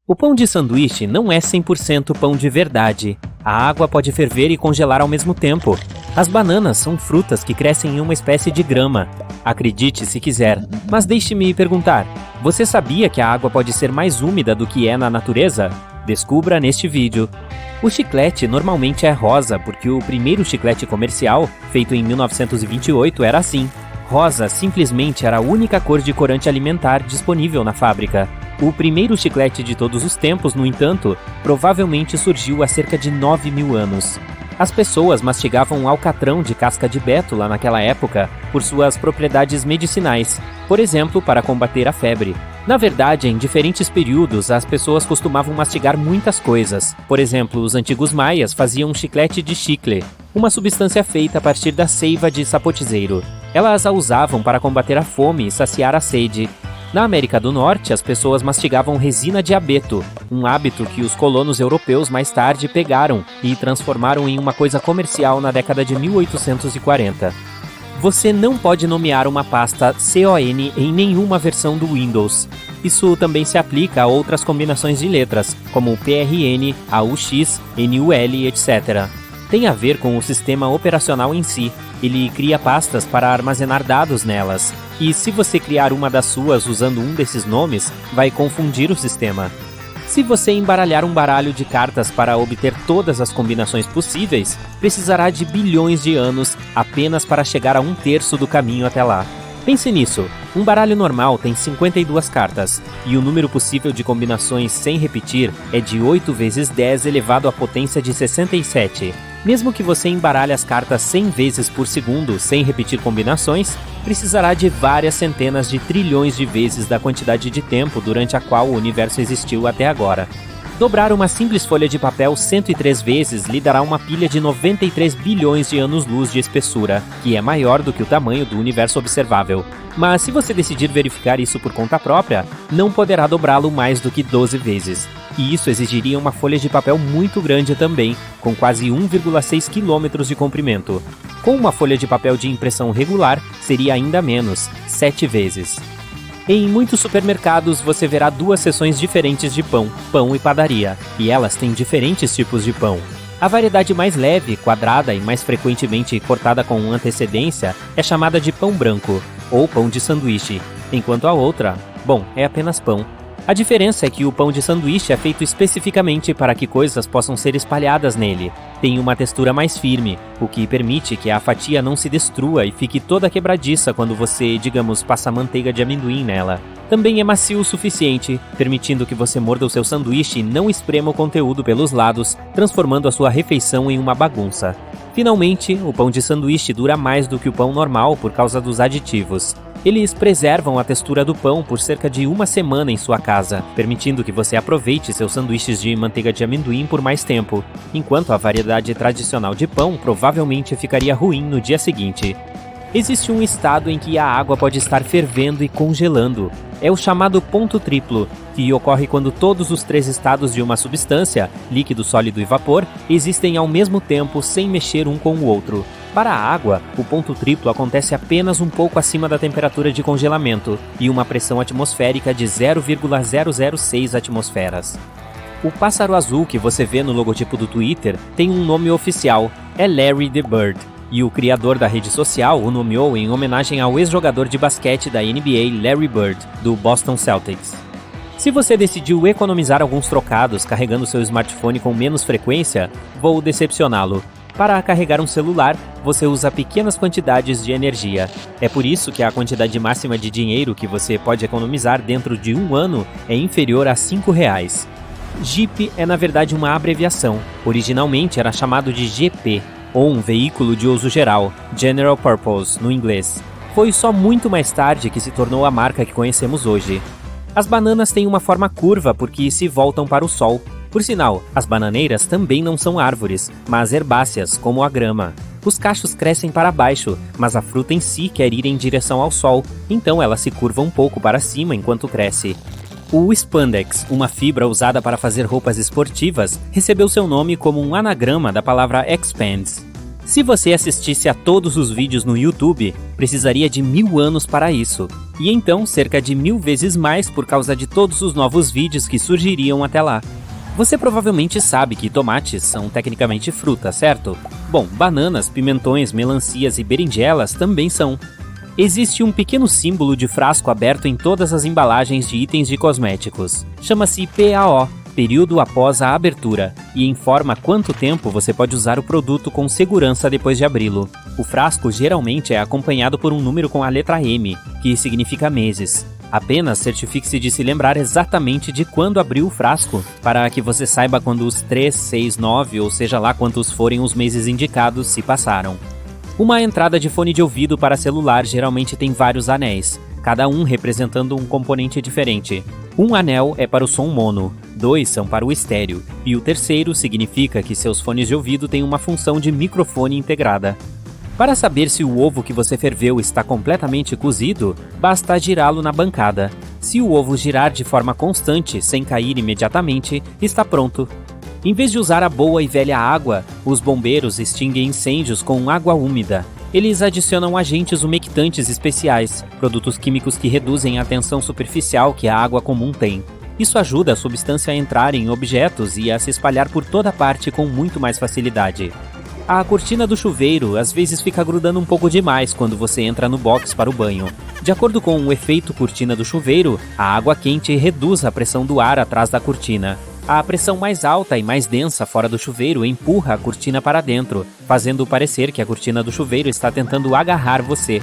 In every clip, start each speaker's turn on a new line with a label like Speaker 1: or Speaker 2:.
Speaker 1: O pão de sanduíche não é 100% pão de verdade. A água pode ferver e congelar ao mesmo tempo. As bananas são frutas que crescem em uma espécie de grama. Acredite se quiser, mas deixe-me perguntar, você sabia que a água pode ser mais úmida do que é na natureza? Descubra neste vídeo. O chiclete normalmente é rosa porque o primeiro chiclete comercial, feito em 1928, era assim. Rosa simplesmente era a única cor de corante alimentar disponível na fábrica. O primeiro chiclete de todos os tempos, no entanto, provavelmente surgiu há cerca de 9.000 anos. As pessoas mastigavam alcatrão de casca de bétula naquela época por suas propriedades medicinais, por exemplo, para combater a febre. Na verdade, em diferentes períodos, as pessoas costumavam mastigar muitas coisas. Por exemplo, os antigos maias faziam chiclete de chicle, uma substância feita a partir da seiva de sapotizeiro. Elas a usavam para combater a fome e saciar a sede. Na América do Norte, as pessoas mastigavam resina de abeto, um hábito que os colonos europeus mais tarde pegaram e transformaram em uma coisa comercial na década de 1840. Você não pode nomear uma pasta CON em nenhuma versão do Windows. Isso também se aplica a outras combinações de letras, como PRN, AUX, NUL, etc. Tem a ver com o sistema operacional em si. Ele cria pastas para armazenar dados nelas. E se você criar uma das suas usando um desses nomes, vai confundir o sistema. Se você embaralhar um baralho de cartas para obter todas as combinações possíveis, precisará de bilhões de anos apenas para chegar a 1/3 do caminho até lá. Pense nisso, um baralho normal tem 52 cartas, e o número possível de combinações sem repetir é de 8 vezes 10 elevado à potência de 67. Mesmo que você embaralhe as cartas 100 vezes por segundo sem repetir combinações, precisará de várias centenas de trilhões de vezes da quantidade de tempo durante a qual o universo existiu até agora. Dobrar uma simples folha de papel 103 vezes lhe dará uma pilha de 93 bilhões de anos-luz de espessura, que é maior do que o tamanho do universo observável. Mas se você decidir verificar isso por conta própria, não poderá dobrá-lo mais do que 12 vezes. E isso exigiria uma folha de papel muito grande também, com quase 1,6 km de comprimento. Com uma folha de papel de impressão regular, seria ainda menos, 7 vezes. Em muitos supermercados você verá duas seções diferentes de pão, pão e padaria, e elas têm diferentes tipos de pão. A variedade mais leve, quadrada e mais frequentemente cortada com antecedência é chamada de pão branco, ou pão de sanduíche, enquanto a outra, é apenas pão. A diferença é que o pão de sanduíche é feito especificamente para que coisas possam ser espalhadas nele. Tem uma textura mais firme, o que permite que a fatia não se destrua e fique toda quebradiça quando você, digamos, passa manteiga de amendoim nela. Também é macio o suficiente, permitindo que você morda o seu sanduíche e não esprema o conteúdo pelos lados, transformando a sua refeição em uma bagunça. Finalmente, o pão de sanduíche dura mais do que o pão normal por causa dos aditivos. Eles preservam a textura do pão por cerca de uma semana em sua casa, permitindo que você aproveite seus sanduíches de manteiga de amendoim por mais tempo, enquanto a variedade tradicional de pão provavelmente ficaria ruim no dia seguinte. Existe um estado em que a água pode estar fervendo e congelando. É o chamado ponto triplo, que ocorre quando todos os 3 estados de uma substância, líquido, sólido e vapor, existem ao mesmo tempo sem mexer um com o outro. Para a água, o ponto triplo acontece apenas um pouco acima da temperatura de congelamento e uma pressão atmosférica de 0,006 atmosferas. O pássaro azul que você vê no logotipo do Twitter tem um nome oficial, é Larry the Bird, e o criador da rede social o nomeou em homenagem ao ex-jogador de basquete da NBA Larry Bird, do Boston Celtics. Se você decidiu economizar alguns trocados carregando seu smartphone com menos frequência, vou decepcioná-lo. Para carregar um celular, você usa pequenas quantidades de energia. É por isso que a quantidade máxima de dinheiro que você pode economizar dentro de um ano é inferior a R$5. Jeep é na verdade uma abreviação. Originalmente era chamado de GP, ou um veículo de uso geral, General Purpose no inglês. Foi só muito mais tarde que se tornou a marca que conhecemos hoje. As bananas têm uma forma curva porque se voltam para o sol. Por sinal, as bananeiras também não são árvores, mas herbáceas, como a grama. Os cachos crescem para baixo, mas a fruta em si quer ir em direção ao sol, então ela se curva um pouco para cima enquanto cresce. O spandex, uma fibra usada para fazer roupas esportivas, recebeu seu nome como um anagrama da palavra expands. Se você assistisse a todos os vídeos no YouTube, precisaria de 1000 anos para isso, e então cerca de 1000 vezes mais por causa de todos os novos vídeos que surgiriam até lá. Você provavelmente sabe que tomates são tecnicamente frutas, certo? Bom, bananas, pimentões, melancias e berinjelas também são. Existe um pequeno símbolo de frasco aberto em todas as embalagens de itens de cosméticos. Chama-se PAO, período após a abertura, e informa quanto tempo você pode usar o produto com segurança depois de abri-lo. O frasco geralmente é acompanhado por um número com a letra M, que significa meses. Apenas certifique-se de se lembrar exatamente de quando abriu o frasco, para que você saiba quando os 3, 6, 9 ou seja lá quantos forem os meses indicados se passaram. Uma entrada de fone de ouvido para celular geralmente tem vários anéis, cada um representando um componente diferente. Um anel é para o som mono, 2 são para o estéreo, e o terceiro significa que seus fones de ouvido têm uma função de microfone integrada. Para saber se o ovo que você ferveu está completamente cozido, basta girá-lo na bancada. Se o ovo girar de forma constante, sem cair imediatamente, está pronto. Em vez de usar a boa e velha água, os bombeiros extinguem incêndios com água úmida. Eles adicionam agentes umectantes especiais, produtos químicos que reduzem a tensão superficial que a água comum tem. Isso ajuda a substância a entrar em objetos e a se espalhar por toda parte com muito mais facilidade. A cortina do chuveiro às vezes fica grudando um pouco demais quando você entra no box para o banho. De acordo com o efeito cortina do chuveiro, a água quente reduz a pressão do ar atrás da cortina. A pressão mais alta e mais densa fora do chuveiro empurra a cortina para dentro, fazendo parecer que a cortina do chuveiro está tentando agarrar você.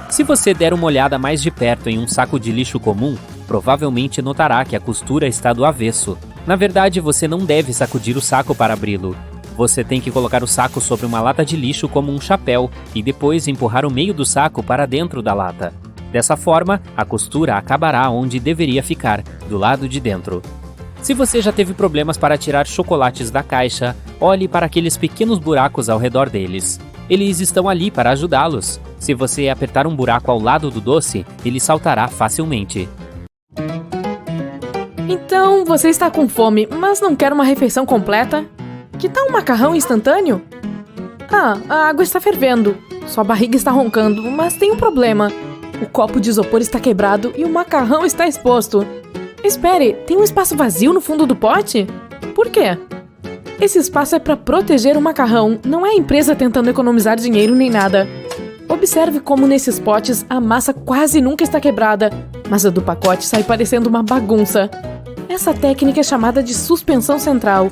Speaker 1: Se você der uma olhada mais de perto em um saco de lixo comum, provavelmente notará que a costura está do avesso. Na verdade, você não deve sacudir o saco para abri-lo. Você tem que colocar o saco sobre uma lata de lixo como um chapéu e depois empurrar o meio do saco para dentro da lata. Dessa forma, a costura acabará onde deveria ficar, do lado de dentro. Se você já teve problemas para tirar chocolates da caixa, olhe para aqueles pequenos buracos ao redor deles. Eles estão ali para ajudá-los. Se você apertar um buraco ao lado do doce, ele saltará facilmente.
Speaker 2: Então, você está com fome, mas não quer uma refeição completa? Que tal um macarrão instantâneo? Ah, a água está fervendo. Sua barriga está roncando, mas tem um problema. O copo de isopor está quebrado e o macarrão está exposto. Espere, tem um espaço vazio no fundo do pote? Por quê? Esse espaço é para proteger o macarrão, não é a empresa tentando economizar dinheiro nem nada. Observe como nesses potes a massa quase nunca está quebrada, mas a do pacote sai parecendo uma bagunça. Essa técnica é chamada de suspensão central.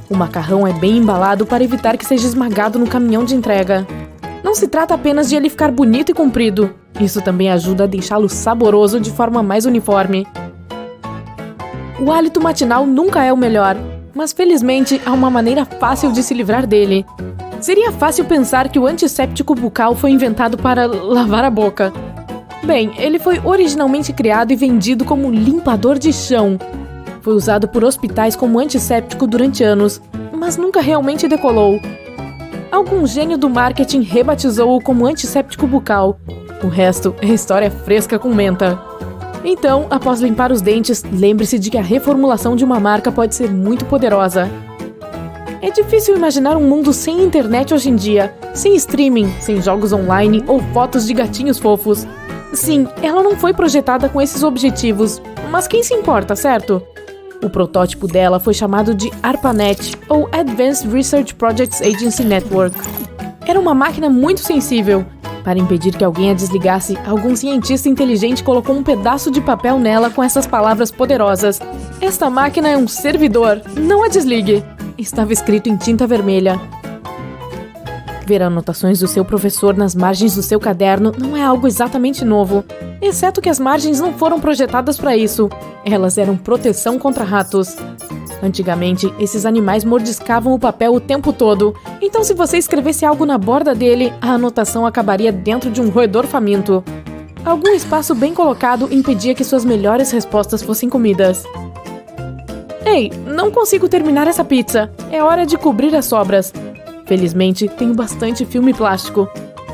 Speaker 2: O macarrão é bem embalado para evitar que seja esmagado no caminhão de entrega. Não se trata apenas de ele ficar bonito e comprido. Isso também ajuda a deixá-lo saboroso de forma mais uniforme. O hálito matinal nunca é o melhor, mas felizmente há uma maneira fácil de se livrar dele. Seria fácil pensar que o antisséptico bucal foi inventado para lavar a boca. Bem, ele foi originalmente criado e vendido como limpador de chão. Foi usado por hospitais como antisséptico durante anos, mas nunca realmente decolou. Algum gênio do marketing rebatizou-o como antisséptico bucal. O resto é história fresca com menta. Então, após limpar os dentes, lembre-se de que a reformulação de uma marca pode ser muito poderosa. É difícil imaginar um mundo sem internet hoje em dia, sem streaming, sem jogos online ou fotos de gatinhos fofos. Sim, ela não foi projetada com esses objetivos, mas quem se importa, certo? O protótipo dela foi chamado de ARPANET, ou Advanced Research Projects Agency Network. Era uma máquina muito sensível. Para impedir que alguém a desligasse, algum cientista inteligente colocou um pedaço de papel nela com essas palavras poderosas. Esta máquina é um servidor, não a desligue. Estava escrito em tinta vermelha. Ver anotações do seu professor nas margens do seu caderno não é algo exatamente novo, exceto que as margens não foram projetadas para isso. Elas eram proteção contra ratos. Antigamente, esses animais mordiscavam o papel o tempo todo, então se você escrevesse algo na borda dele, a anotação acabaria dentro de um roedor faminto. Algum espaço bem colocado impedia que suas melhores respostas fossem comidas. Ei, não consigo terminar essa pizza. É hora de cobrir as sobras. Felizmente, tenho bastante filme plástico.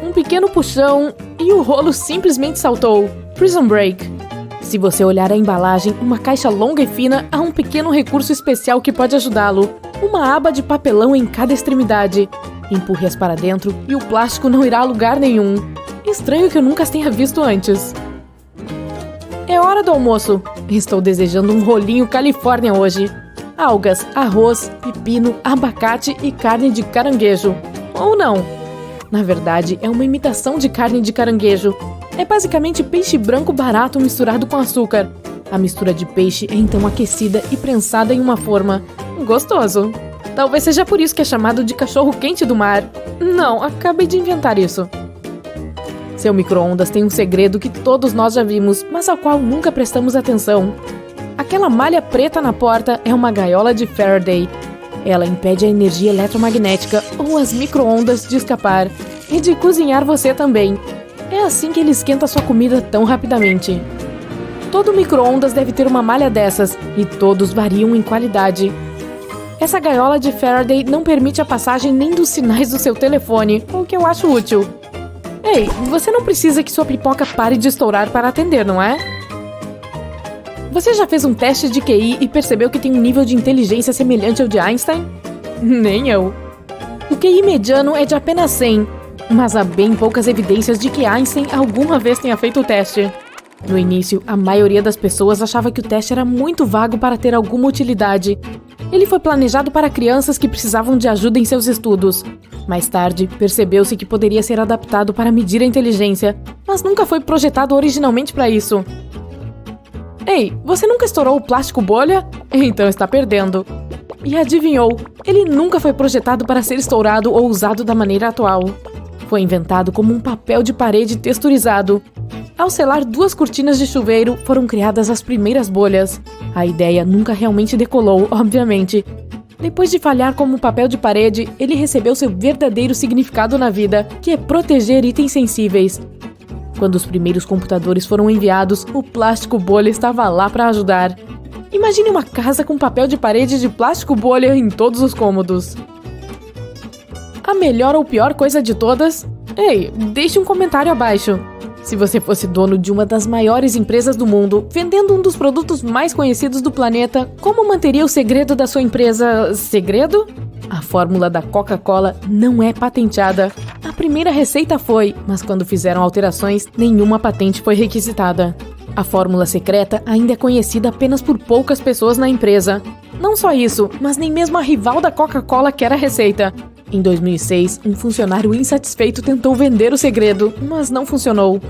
Speaker 2: Um pequeno puxão e o rolo simplesmente saltou. Prison Break. Se você olhar a embalagem, uma caixa longa e fina, há um pequeno recurso especial que pode ajudá-lo. Uma aba de papelão em cada extremidade. Empurre-as para dentro e o plástico não irá a lugar nenhum. Estranho que eu nunca as tenha visto antes. É hora do almoço. Estou desejando um rolinho Califórnia hoje. Algas, arroz, pepino, abacate e carne de caranguejo. Ou não. Na verdade, é uma imitação de carne de caranguejo. É basicamente peixe branco barato misturado com açúcar. A mistura de peixe é então aquecida e prensada em uma forma. Gostoso. Talvez seja por isso que é chamado de cachorro-quente do mar. Não, acabei de inventar isso. Seu micro-ondas tem um segredo que todos nós já vimos, mas ao qual nunca prestamos atenção. Aquela malha preta na porta é uma gaiola de Faraday. Ela impede a energia eletromagnética ou as micro-ondas de escapar e de cozinhar você também. É assim que ele esquenta sua comida tão rapidamente. Todo micro-ondas deve ter uma malha dessas e todos variam em qualidade. Essa gaiola de Faraday não permite a passagem nem dos sinais do seu telefone, o que eu acho útil. Ei, você não precisa que sua pipoca pare de estourar para atender, não é? Você já fez um teste de QI e percebeu que tem um nível de inteligência semelhante ao de Einstein? Nem eu. O QI mediano é de apenas 100, mas há bem poucas evidências de que Einstein alguma vez tenha feito o teste. No início, a maioria das pessoas achava que o teste era muito vago para ter alguma utilidade. Ele foi planejado para crianças que precisavam de ajuda em seus estudos. Mais tarde, percebeu-se que poderia ser adaptado para medir a inteligência, mas nunca foi projetado originalmente para isso. Ei, você nunca estourou o plástico bolha? Então está perdendo. E adivinhou, ele nunca foi projetado para ser estourado ou usado da maneira atual. Foi inventado como um papel de parede texturizado. Ao selar 2 cortinas de chuveiro, foram criadas as primeiras bolhas. A ideia nunca realmente decolou, obviamente. Depois de falhar como papel de parede, ele recebeu seu verdadeiro significado na vida, que é proteger itens sensíveis. Quando os primeiros computadores foram enviados, o plástico bolha estava lá para ajudar. Imagine uma casa com papel de parede de plástico bolha em todos os cômodos. A melhor ou pior coisa de todas? Ei, deixe um comentário abaixo. Se você fosse dono de uma das maiores empresas do mundo, vendendo um dos produtos mais conhecidos do planeta, como manteria o segredo da sua empresa segredo? A fórmula da Coca-Cola não é patenteada. A primeira receita foi, mas quando fizeram alterações, nenhuma patente foi requisitada. A fórmula secreta ainda é conhecida apenas por poucas pessoas na empresa. Não só isso, mas nem mesmo a rival da Coca-Cola quer a receita. Em 2006, um funcionário insatisfeito tentou vender o segredo, mas não funcionou.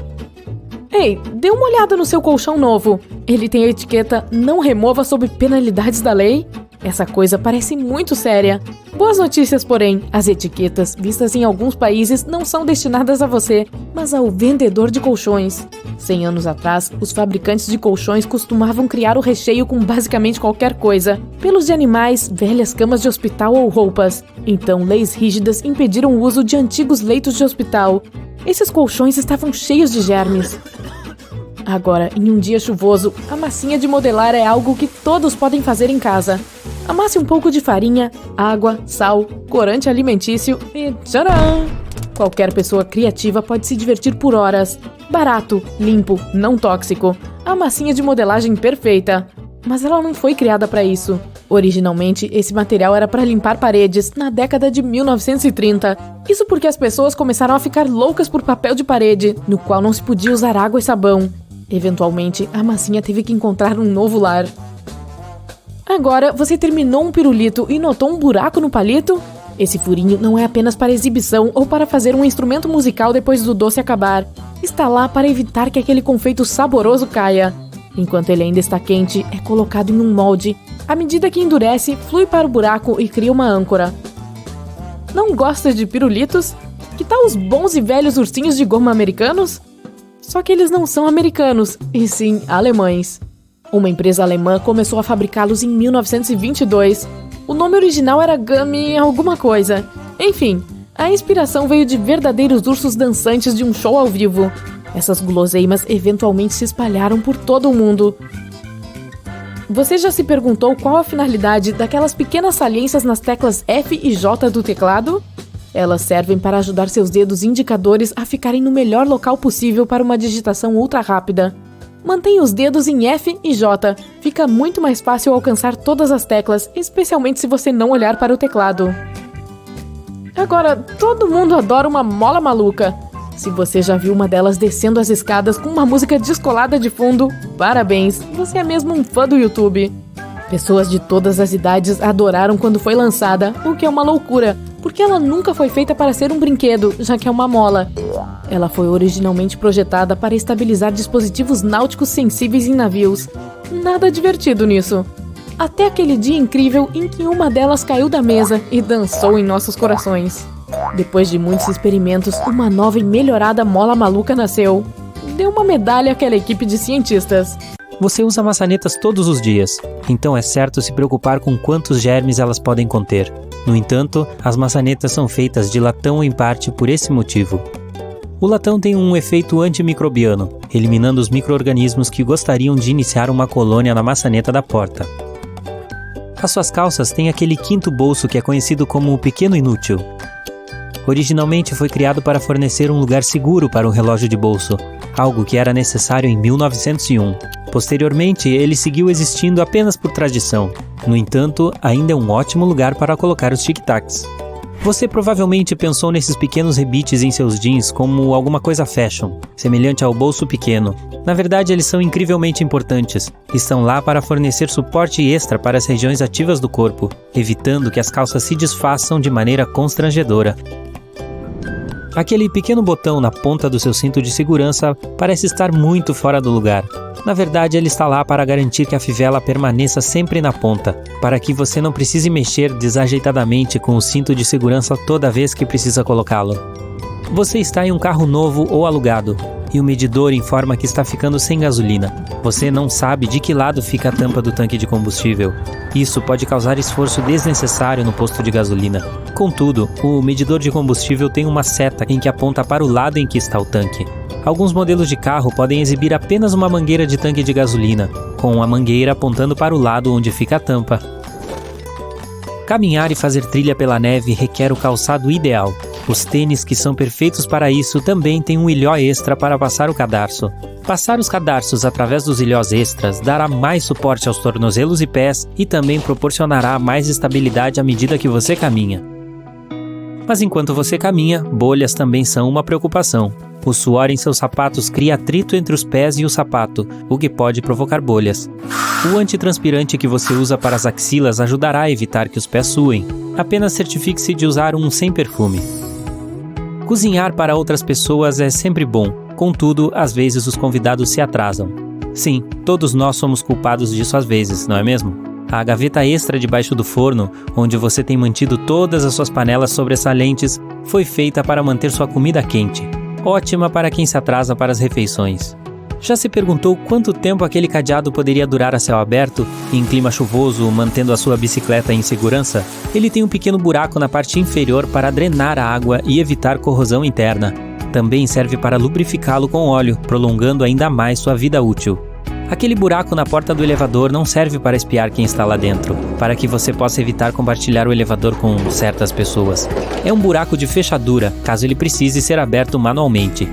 Speaker 2: Ei, dê uma olhada no seu colchão novo. Ele tem a etiqueta "Não remova sob penalidades da lei"? Essa coisa parece muito séria. Boas notícias, porém, as etiquetas, vistas em alguns países, não são destinadas a você, mas ao vendedor de colchões. 100 anos atrás, os fabricantes de colchões costumavam criar o recheio com basicamente qualquer coisa. Pelos de animais, velhas camas de hospital ou roupas. Então, leis rígidas impediram o uso de antigos leitos de hospital. Esses colchões estavam cheios de germes. Agora, em um dia chuvoso, a massinha de modelar é algo que todos podem fazer em casa. Amasse um pouco de farinha, água, sal, corante alimentício e tcharam! Qualquer pessoa criativa pode se divertir por horas. Barato, limpo, não tóxico. A massinha de modelagem perfeita. Mas ela não foi criada para isso. Originalmente, esse material era para limpar paredes na década de 1930. Isso porque as pessoas começaram a ficar loucas por papel de parede, no qual não se podia usar água e sabão. Eventualmente, a massinha teve que encontrar um novo lar. Agora, você terminou um pirulito e notou um buraco no palito? Esse furinho não é apenas para exibição ou para fazer um instrumento musical depois do doce acabar. Está lá para evitar que aquele confeito saboroso caia. Enquanto ele ainda está quente, é colocado em um molde. À medida que endurece, flui para o buraco e cria uma âncora. Não gosta de pirulitos? Que tal os bons e velhos ursinhos de goma americanos? Só que eles não são americanos, e sim alemães. Uma empresa alemã começou a fabricá-los em 1922. O nome original era Gummy alguma coisa. Enfim, a inspiração veio de verdadeiros ursos dançantes de um show ao vivo. Essas guloseimas eventualmente se espalharam por todo o mundo. Você já se perguntou qual a finalidade daquelas pequenas saliências nas teclas F e J do teclado? Elas servem para ajudar seus dedos indicadores a ficarem no melhor local possível para uma digitação ultra rápida. Mantenha os dedos em F e J. Fica muito mais fácil alcançar todas as teclas, especialmente se você não olhar para o teclado. Agora, todo mundo adora uma mola maluca. Se você já viu uma delas descendo as escadas com uma música descolada de fundo, parabéns, você é mesmo um fã do YouTube. Pessoas de todas as idades adoraram quando foi lançada, o que é uma loucura, porque ela nunca foi feita para ser um brinquedo, já que é uma mola. Ela foi originalmente projetada para estabilizar dispositivos náuticos sensíveis em navios. Nada divertido nisso. Até aquele dia incrível em que uma delas caiu da mesa e dançou em nossos corações. Depois de muitos experimentos, uma nova e melhorada mola maluca nasceu. Deu uma medalha àquela equipe de cientistas.
Speaker 1: Você usa maçanetas todos os dias, então é certo se preocupar com quantos germes elas podem conter. No entanto, as maçanetas são feitas de latão em parte por esse motivo. O latão tem um efeito antimicrobiano, eliminando os micro-organismos que gostariam de iniciar uma colônia na maçaneta da porta. As suas calças têm aquele quinto bolso que é conhecido como o pequeno inútil. Originalmente foi criado para fornecer um lugar seguro para um relógio de bolso, algo que era necessário em 1901. Posteriormente, ele seguiu existindo apenas por tradição. No entanto, ainda é um ótimo lugar para colocar os tic-tacs. Você provavelmente pensou nesses pequenos rebites em seus jeans como alguma coisa fashion, semelhante ao bolso pequeno. Na verdade, eles são incrivelmente importantes. Estão lá para fornecer suporte extra para as regiões ativas do corpo, evitando que as calças se desfaçam de maneira constrangedora. Aquele pequeno botão na ponta do seu cinto de segurança parece estar muito fora do lugar. Na verdade, ele está lá para garantir que a fivela permaneça sempre na ponta, para que você não precise mexer desajeitadamente com o cinto de segurança toda vez que precisa colocá-lo. Você está em um carro novo ou alugado, e o medidor informa que está ficando sem gasolina. Você não sabe de que lado fica a tampa do tanque de combustível. Isso pode causar esforço desnecessário no posto de gasolina. Contudo, o medidor de combustível tem uma seta em que aponta para o lado em que está o tanque. Alguns modelos de carro podem exibir apenas uma mangueira de tanque de gasolina, com a mangueira apontando para o lado onde fica a tampa. Caminhar e fazer trilha pela neve requer o calçado ideal. Os tênis que são perfeitos para isso também têm um ilhó extra para passar o cadarço. Passar os cadarços através dos ilhós extras dará mais suporte aos tornozelos e pés e também proporcionará mais estabilidade à medida que você caminha. Mas enquanto você caminha, bolhas também são uma preocupação. O suor em seus sapatos cria atrito entre os pés e o sapato, o que pode provocar bolhas. O antitranspirante que você usa para as axilas ajudará a evitar que os pés suem. Apenas certifique-se de usar um sem perfume. Cozinhar para outras pessoas é sempre bom, contudo, às vezes os convidados se atrasam. Sim, todos nós somos culpados disso às vezes, não é mesmo? A gaveta extra debaixo do forno, onde você tem mantido todas as suas panelas sobressalentes, foi feita para manter sua comida quente. Ótima para quem se atrasa para as refeições. Já se perguntou quanto tempo aquele cadeado poderia durar a céu aberto, em clima chuvoso, mantendo a sua bicicleta em segurança? Ele tem um pequeno buraco na parte inferior para drenar a água e evitar corrosão interna. Também serve para lubrificá-lo com óleo, prolongando ainda mais sua vida útil. Aquele buraco na porta do elevador não serve para espiar quem está lá dentro, para que você possa evitar compartilhar o elevador com certas pessoas. É um buraco de fechadura, caso ele precise ser aberto manualmente.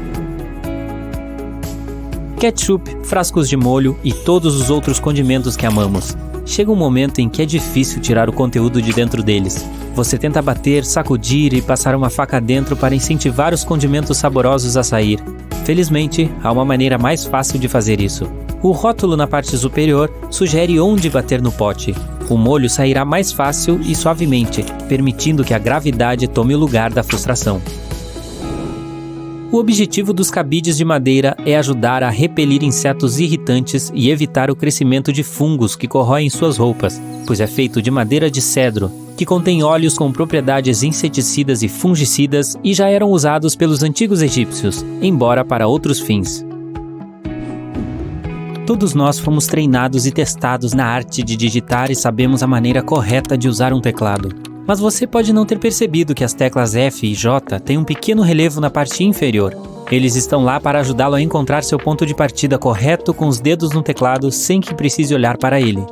Speaker 1: Ketchup, frascos de molho e todos os outros condimentos que amamos. Chega um momento em que é difícil tirar o conteúdo de dentro deles. Você tenta bater, sacudir e passar uma faca dentro para incentivar os condimentos saborosos a sair. Felizmente, há uma maneira mais fácil de fazer isso. O rótulo na parte superior sugere onde bater no pote. O molho sairá mais fácil e suavemente, permitindo que a gravidade tome o lugar da frustração. O objetivo dos cabides de madeira é ajudar a repelir insetos irritantes e evitar o crescimento de fungos que corroem suas roupas, pois é feito de madeira de cedro, que contém óleos com propriedades inseticidas e fungicidas e já eram usados pelos antigos egípcios, embora para outros fins. Todos nós fomos treinados e testados na arte de digitar e sabemos a maneira correta de usar um teclado. Mas você pode não ter percebido que as teclas F e J têm um pequeno relevo na parte inferior. Eles estão lá para ajudá-lo a encontrar seu ponto de partida correto com os dedos no teclado sem que precise olhar para ele.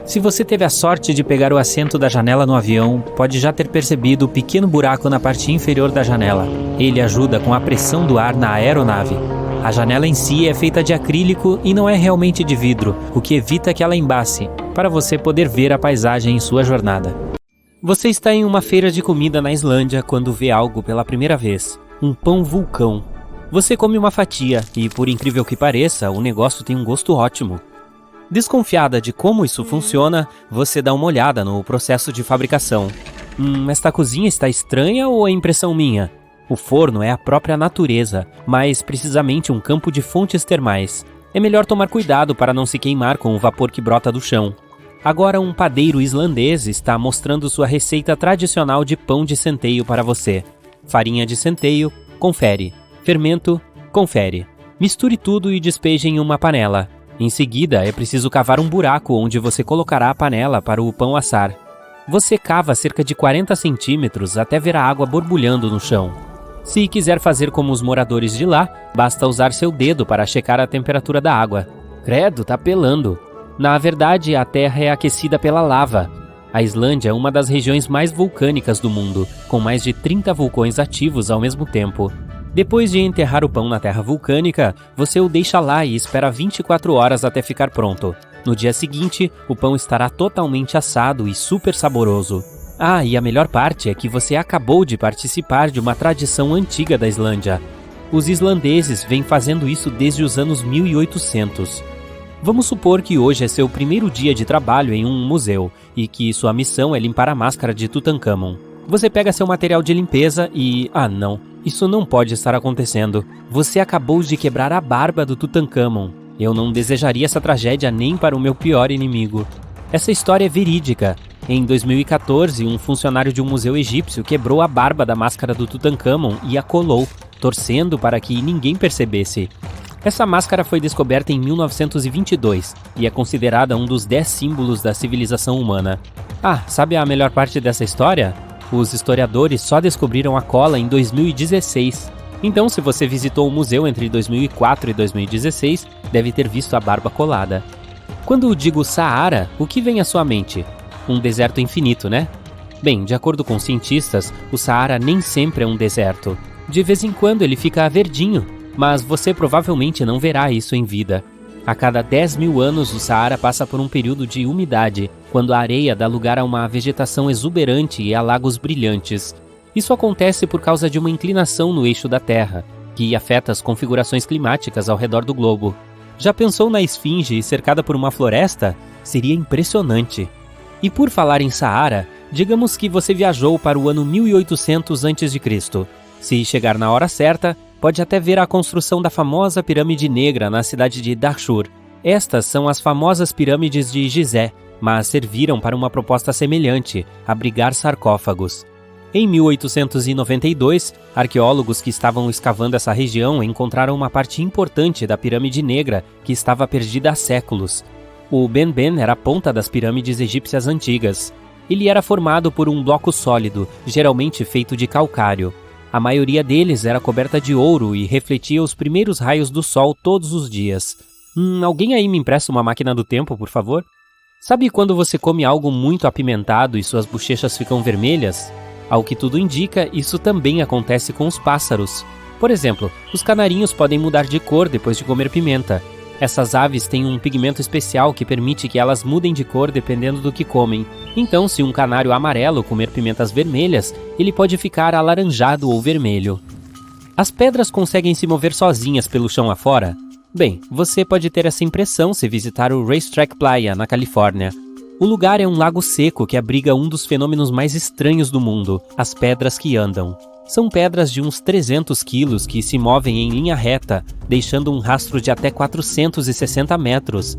Speaker 1: Se você teve a sorte de pegar o assento da janela no avião, pode já ter percebido o pequeno buraco na parte inferior da janela. Ele ajuda com a pressão do ar na aeronave. A janela em si é feita de acrílico e não é realmente de vidro, o que evita que ela embace, para você poder ver a paisagem em sua jornada. Você está em uma feira de comida na Islândia quando vê algo pela primeira vez. Um pão vulcão. Você come uma fatia e, por incrível que pareça, o negócio tem um gosto ótimo. Desconfiada de como isso funciona, você dá uma olhada no processo de fabricação. Esta cozinha está estranha ou é impressão minha? O forno é a própria natureza, mais precisamente um campo de fontes termais. É melhor tomar cuidado para não se queimar com o vapor que brota do chão. Agora um padeiro islandês está mostrando sua receita tradicional de pão de centeio para você. Farinha de centeio, confere. Fermento, confere. Misture tudo e despeje em uma panela. Em seguida, é preciso cavar um buraco onde você colocará a panela para o pão assar. Você cava cerca de 40 centímetros até ver a água borbulhando no chão. Se quiser fazer como os moradores de lá, basta usar seu dedo para checar a temperatura da água. Credo, tá pelando. Na verdade, a terra é aquecida pela lava. A Islândia é uma das regiões mais vulcânicas do mundo, com mais de 30 vulcões ativos ao mesmo tempo. Depois de enterrar o pão na terra vulcânica, você o deixa lá e espera 24 horas até ficar pronto. No dia seguinte, o pão estará totalmente assado e super saboroso. Ah, e a melhor parte é que você acabou de participar de uma tradição antiga da Islândia. Os islandeses vêm fazendo isso desde os anos 1800. Vamos supor que hoje é seu primeiro dia de trabalho em um museu e que sua missão é limpar a máscara de Tutankhamon. Você pega seu material de limpeza e... Ah, não. Isso não pode estar acontecendo. Você acabou de quebrar a barba do Tutankhamon. Eu não desejaria essa tragédia nem para o meu pior inimigo. Essa história é verídica. Em 2014, um funcionário de um museu egípcio quebrou a barba da máscara do Tutankhamon e a colou, torcendo para que ninguém percebesse. Essa máscara foi descoberta em 1922 e é considerada um dos 10 símbolos da civilização humana. Ah, sabe a melhor parte dessa história? Os historiadores só descobriram a cola em 2016. Então, se você visitou o museu entre 2004 e 2016, deve ter visto a barba colada. Quando digo Saara, o que vem à sua mente? Um deserto infinito, né? Bem, de acordo com cientistas, o Saara nem sempre é um deserto. De vez em quando ele fica verdinho, mas você provavelmente não verá isso em vida. A cada 10 mil anos, o Saara passa por um período de umidade, quando a areia dá lugar a uma vegetação exuberante e a lagos brilhantes. Isso acontece por causa de uma inclinação no eixo da Terra, que afeta as configurações climáticas ao redor do globo. Já pensou na esfinge cercada por uma floresta? Seria impressionante. E por falar em Saara, digamos que você viajou para o ano 1800 a.C. Se chegar na hora certa, pode até ver a construção da famosa Pirâmide Negra na cidade de Dahshur. Estas são as famosas pirâmides de Gizé, mas serviram para uma proposta semelhante, abrigar sarcófagos. Em 1892, arqueólogos que estavam escavando essa região encontraram uma parte importante da Pirâmide Negra que estava perdida há séculos. O Benben era a ponta das pirâmides egípcias antigas. Ele era formado por um bloco sólido, geralmente feito de calcário. A maioria deles era coberta de ouro e refletia os primeiros raios do sol todos os dias. Alguém aí me empresta uma máquina do tempo, por favor? Sabe quando você come algo muito apimentado e suas bochechas ficam vermelhas? Ao que tudo indica, isso também acontece com os pássaros. Por exemplo, os canarinhos podem mudar de cor depois de comer pimenta. Essas aves têm um pigmento especial que permite que elas mudem de cor dependendo do que comem. Então, se um canário amarelo comer pimentas vermelhas, ele pode ficar alaranjado ou vermelho. As pedras conseguem se mover sozinhas pelo chão afora? Bem, você pode ter essa impressão se visitar o Racetrack Playa, na Califórnia. O lugar é um lago seco que abriga um dos fenômenos mais estranhos do mundo, as pedras que andam. São pedras de uns 300 quilos que se movem em linha reta, deixando um rastro de até 460 metros.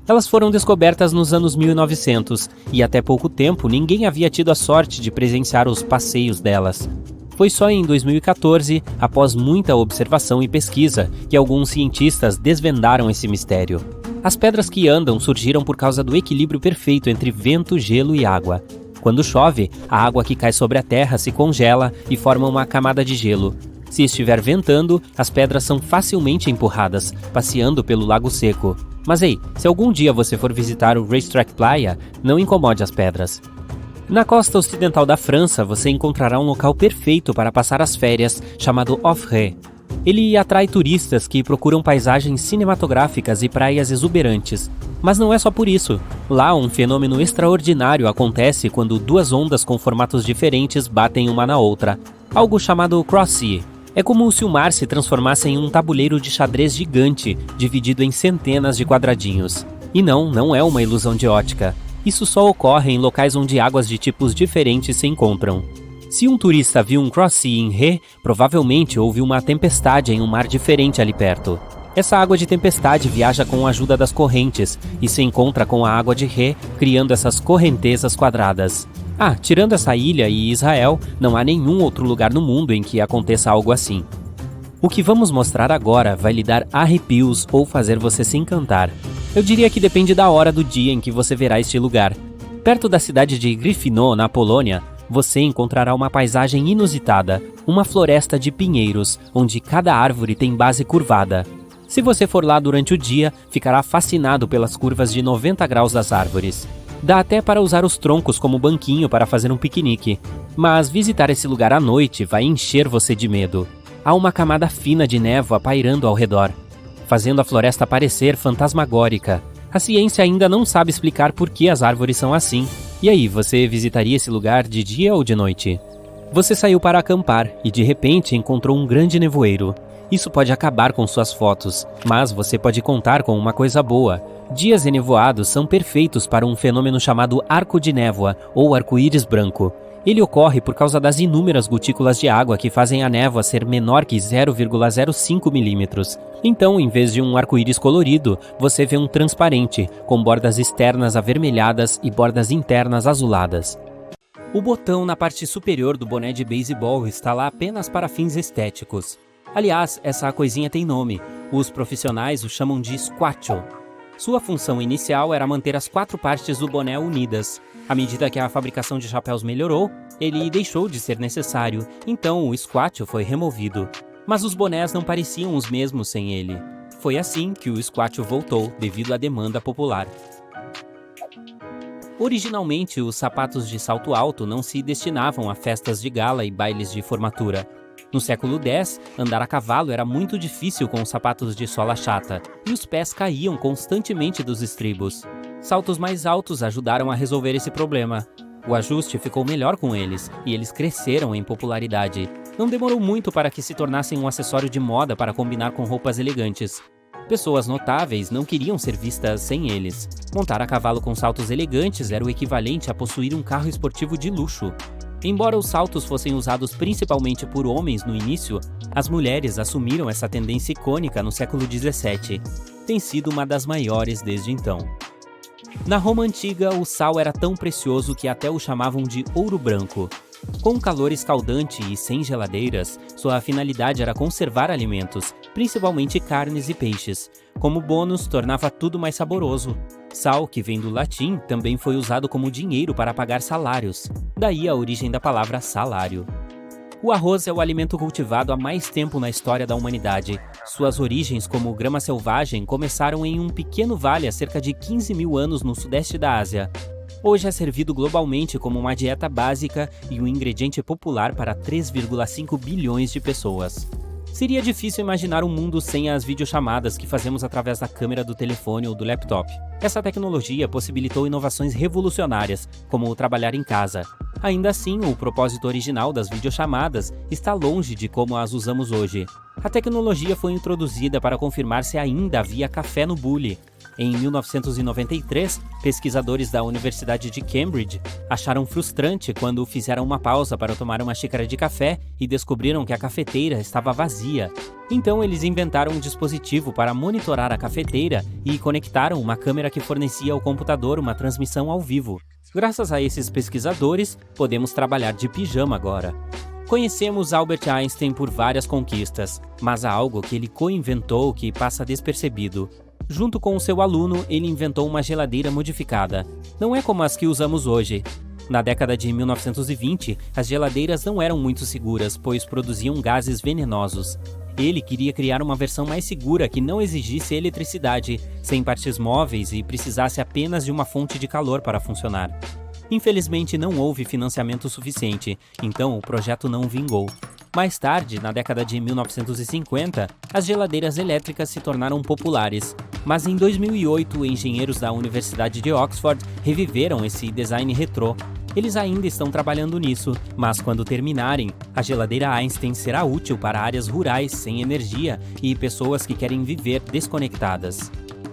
Speaker 1: Elas foram descobertas nos anos 1900 e até pouco tempo ninguém havia tido a sorte de presenciar os passeios delas. Foi só em 2014, após muita observação e pesquisa, que alguns cientistas desvendaram esse mistério. As pedras que andam surgiram por causa do equilíbrio perfeito entre vento, gelo e água. Quando chove, a água que cai sobre a terra se congela e forma uma camada de gelo. Se estiver ventando, as pedras são facilmente empurradas, passeando pelo lago seco. Mas ei, se algum dia você for visitar o Racetrack Playa, não incomode as pedras. Na costa ocidental da França, você encontrará um local perfeito para passar as férias, chamado Offray. Ele atrai turistas que procuram paisagens cinematográficas e praias exuberantes. Mas não é só por isso. Lá, um fenômeno extraordinário acontece quando duas ondas com formatos diferentes batem uma na outra. Algo chamado cross-sea. É como se o mar se transformasse em um tabuleiro de xadrez gigante, dividido em centenas de quadradinhos. E não é uma ilusão de ótica. Isso só ocorre em locais onde águas de tipos diferentes se encontram. Se um turista viu um cross-sea em Ré, provavelmente houve uma tempestade em um mar diferente ali perto. Essa água de tempestade viaja com a ajuda das correntes e se encontra com a água de Ré, criando essas correntezas quadradas. Tirando essa ilha e Israel, não há nenhum outro lugar no mundo em que aconteça algo assim. O que vamos mostrar agora vai lhe dar arrepios ou fazer você se encantar. Eu diria que depende da hora do dia em que você verá este lugar. Perto da cidade de Gryfino, na Polônia, você encontrará uma paisagem inusitada, uma floresta de pinheiros, onde cada árvore tem base curvada. Se você for lá durante o dia, ficará fascinado pelas curvas de 90 graus das árvores. Dá até para usar os troncos como banquinho para fazer um piquenique. Mas visitar esse lugar à noite vai encher você de medo. Há uma camada fina de névoa pairando ao redor, fazendo a floresta parecer fantasmagórica. A ciência ainda não sabe explicar por que as árvores são assim. E aí, você visitaria esse lugar de dia ou de noite? Você saiu para acampar e de repente encontrou um grande nevoeiro. Isso pode acabar com suas fotos, mas você pode contar com uma coisa boa. Dias enevoados são perfeitos para um fenômeno chamado arco de névoa ou arco-íris branco. Ele ocorre por causa das inúmeras gotículas de água que fazem a névoa ser menor que 0,05 milímetros. Então, em vez de um arco-íris colorido, você vê um transparente, com bordas externas avermelhadas e bordas internas azuladas. O botão na parte superior do boné de beisebol está lá apenas para fins estéticos. Aliás, essa coisinha tem nome. Os profissionais o chamam de squatcho. Sua função inicial era manter as 4 partes do boné unidas. À medida que a fabricação de chapéus melhorou, ele deixou de ser necessário, então o squatcho foi removido. Mas os bonés não pareciam os mesmos sem ele. Foi assim que o squatcho voltou, devido à demanda popular. Originalmente, os sapatos de salto alto não se destinavam a festas de gala e bailes de formatura. No século X, andar a cavalo era muito difícil com os sapatos de sola chata, e os pés caíam constantemente dos estribos. Saltos mais altos ajudaram a resolver esse problema. O ajuste ficou melhor com eles, e eles cresceram em popularidade. Não demorou muito para que se tornassem um acessório de moda para combinar com roupas elegantes. Pessoas notáveis não queriam ser vistas sem eles. Montar a cavalo com saltos elegantes era o equivalente a possuir um carro esportivo de luxo. Embora os saltos fossem usados principalmente por homens no início, as mulheres assumiram essa tendência icônica no século XVII. Tem sido uma das maiores desde então. Na Roma Antiga, o sal era tão precioso que até o chamavam de ouro branco. Com um calor escaldante e sem geladeiras, sua finalidade era conservar alimentos, principalmente carnes e peixes. Como bônus, tornava tudo mais saboroso. Sal, que vem do latim, também foi usado como dinheiro para pagar salários. Daí a origem da palavra salário. O arroz é o alimento cultivado há mais tempo na história da humanidade. Suas origens como grama selvagem começaram em um pequeno vale há cerca de 15 mil anos no sudeste da Ásia. Hoje é servido globalmente como uma dieta básica e um ingrediente popular para 3,5 bilhões de pessoas. Seria difícil imaginar um mundo sem as videochamadas que fazemos através da câmera do telefone ou do laptop. Essa tecnologia possibilitou inovações revolucionárias, como o trabalhar em casa. Ainda assim, o propósito original das videochamadas está longe de como as usamos hoje. A tecnologia foi introduzida para confirmar se ainda havia café no bule. Em 1993, pesquisadores da Universidade de Cambridge acharam frustrante quando fizeram uma pausa para tomar uma xícara de café e descobriram que a cafeteira estava vazia. Então eles inventaram um dispositivo para monitorar a cafeteira e conectaram uma câmera que fornecia ao computador uma transmissão ao vivo. Graças a esses pesquisadores, podemos trabalhar de pijama agora. Conhecemos Albert Einstein por várias conquistas, mas há algo que ele co-inventou que passa despercebido. Junto com o seu aluno, ele inventou uma geladeira modificada. Não é como as que usamos hoje. Na década de 1920, as geladeiras não eram muito seguras, pois produziam gases venenosos. Ele queria criar uma versão mais segura que não exigisse eletricidade, sem partes móveis e precisasse apenas de uma fonte de calor para funcionar. Infelizmente, não houve financiamento suficiente, então o projeto não vingou. Mais tarde, na década de 1950, as geladeiras elétricas se tornaram populares. Mas em 2008, engenheiros da Universidade de Oxford reviveram esse design retrô. Eles ainda estão trabalhando nisso, mas quando terminarem, a geladeira Einstein será útil para áreas rurais sem energia e pessoas que querem viver desconectadas.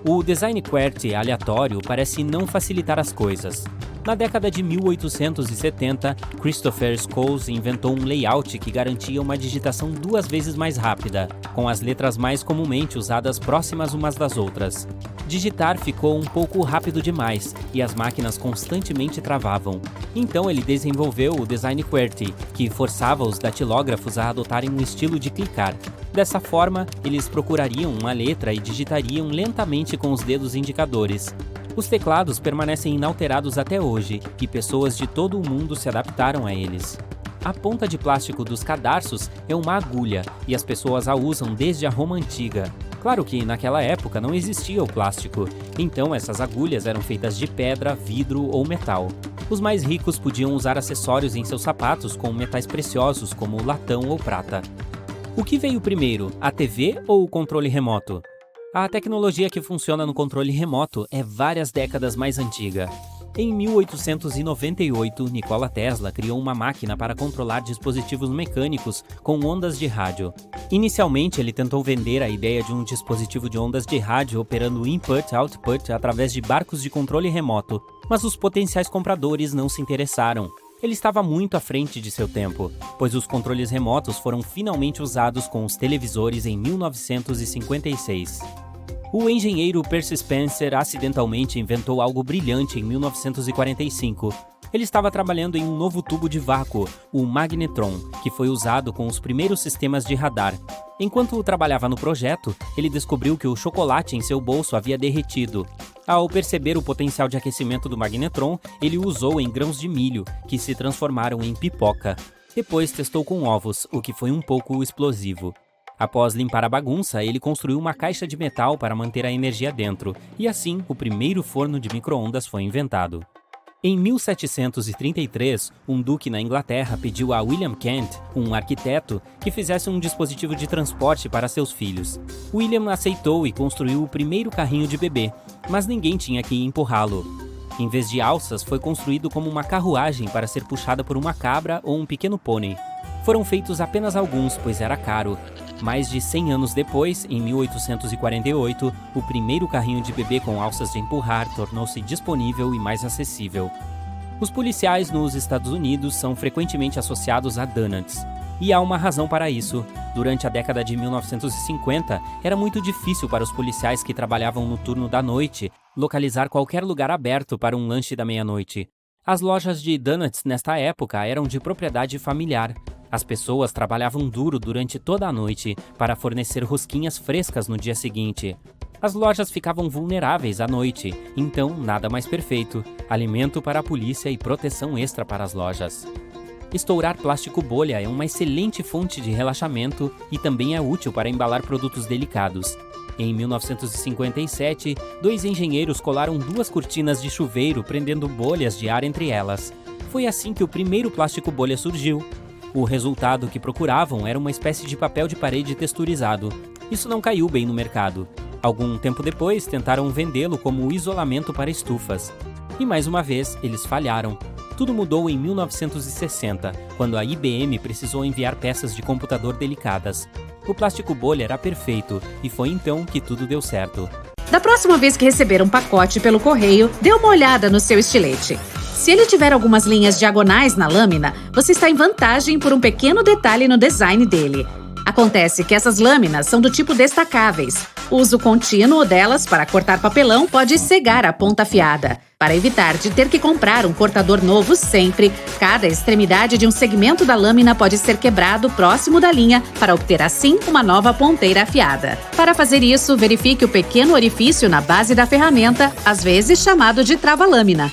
Speaker 1: O design QWERTY aleatório parece não facilitar as coisas. Na década de 1870, Christopher Scholes inventou um layout que garantia uma digitação 2 vezes mais rápida, com as letras mais comumente usadas próximas umas das outras. Digitar ficou um pouco rápido demais e as máquinas constantemente travavam. Então ele desenvolveu o design QWERTY, que forçava os datilógrafos a adotarem um estilo de clicar. Dessa forma, eles procurariam uma letra e digitariam lentamente com os dedos indicadores. Os teclados permanecem inalterados até hoje, e pessoas de todo o mundo se adaptaram a eles. A ponta de plástico dos cadarços é uma agulha, e as pessoas a usam desde a Roma Antiga. Claro que naquela época não existia o plástico, então essas agulhas eram feitas de pedra, vidro ou metal. Os mais ricos podiam usar acessórios em seus sapatos com metais preciosos como latão ou prata. O que veio primeiro, a TV ou o controle remoto? A tecnologia que funciona no controle remoto é várias décadas mais antiga. Em 1898, Nikola Tesla criou uma máquina para controlar dispositivos mecânicos com ondas de rádio. Inicialmente, ele tentou vender a ideia de um dispositivo de ondas de rádio operando input-output através de barcos de controle remoto, mas os potenciais compradores não se interessaram. Ele estava muito à frente de seu tempo, pois os controles remotos foram finalmente usados com os televisores em 1956. O engenheiro Percy Spencer acidentalmente inventou algo brilhante em 1945. Ele estava trabalhando em um novo tubo de vácuo, o magnetron, que foi usado com os primeiros sistemas de radar. Enquanto trabalhava no projeto, ele descobriu que o chocolate em seu bolso havia derretido. Ao perceber o potencial de aquecimento do magnetron, ele o usou em grãos de milho, que se transformaram em pipoca. Depois testou com ovos, o que foi um pouco explosivo. Após limpar a bagunça, ele construiu uma caixa de metal para manter a energia dentro, e assim o primeiro forno de micro-ondas foi inventado. Em 1733, um duque na Inglaterra pediu a William Kent, um arquiteto, que fizesse um dispositivo de transporte para seus filhos. William aceitou e construiu o primeiro carrinho de bebê, mas ninguém tinha que empurrá-lo. Em vez de alças, foi construído como uma carruagem para ser puxada por uma cabra ou um pequeno pônei. Foram feitos apenas alguns, pois era caro. Mais de 100 anos depois, em 1848, o primeiro carrinho de bebê com alças de empurrar tornou-se disponível e mais acessível. Os policiais nos Estados Unidos são frequentemente associados a donuts. E há uma razão para isso. Durante a década de 1950, era muito difícil para os policiais que trabalhavam no turno da noite localizar qualquer lugar aberto para um lanche da meia-noite. As lojas de donuts nesta época eram de propriedade familiar. As pessoas trabalhavam duro durante toda a noite para fornecer rosquinhas frescas no dia seguinte. As lojas ficavam vulneráveis à noite, então nada mais perfeito: alimento para a polícia e proteção extra para as lojas. Estourar plástico bolha é uma excelente fonte de relaxamento e também é útil para embalar produtos delicados. Em 1957, 2 engenheiros colaram 2 cortinas de chuveiro prendendo bolhas de ar entre elas. Foi assim que o primeiro plástico bolha surgiu. O resultado que procuravam era uma espécie de papel de parede texturizado. Isso não caiu bem no mercado. Algum tempo depois, tentaram vendê-lo como isolamento para estufas. E mais uma vez, eles falharam. Tudo mudou em 1960, quando a IBM precisou enviar peças de computador delicadas. O plástico bolha era perfeito, e foi então que tudo deu certo.
Speaker 3: Da próxima vez que receber um pacote pelo correio, dê uma olhada no seu estilete. Se ele tiver algumas linhas diagonais na lâmina, você está em vantagem por um pequeno detalhe no design dele. Acontece que essas lâminas são do tipo destacáveis. O uso contínuo delas para cortar papelão pode cegar a ponta afiada. Para evitar de ter que comprar um cortador novo sempre, cada extremidade de um segmento da lâmina pode ser quebrado próximo da linha para obter assim uma nova ponteira afiada. Para fazer isso, verifique o pequeno orifício na base da ferramenta, às vezes chamado de trava-lâmina.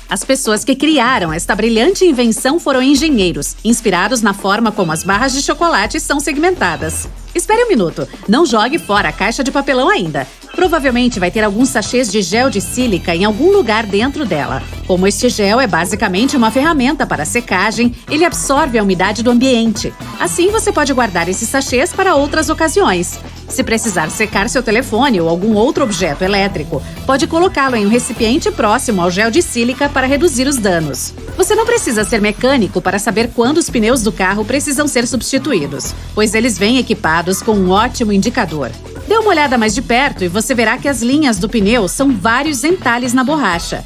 Speaker 3: As pessoas que criaram esta brilhante invenção foram engenheiros, inspirados na forma como as barras de chocolate são segmentadas. Espere um minuto, não jogue fora a caixa de papelão ainda. Provavelmente vai ter alguns sachês de gel de sílica em algum lugar dentro dela. Como este gel é basicamente uma ferramenta para secagem, ele absorve a umidade do ambiente. Assim, você pode guardar esses sachês para outras ocasiões. Se precisar secar seu telefone ou algum outro objeto elétrico, pode colocá-lo em um recipiente próximo ao gel de sílica para reduzir os danos. Você não precisa ser mecânico para saber quando os pneus do carro precisam ser substituídos, pois eles vêm equipados com um ótimo indicador. Dê uma olhada mais de perto e você verá que as linhas do pneu são vários entalhes na borracha.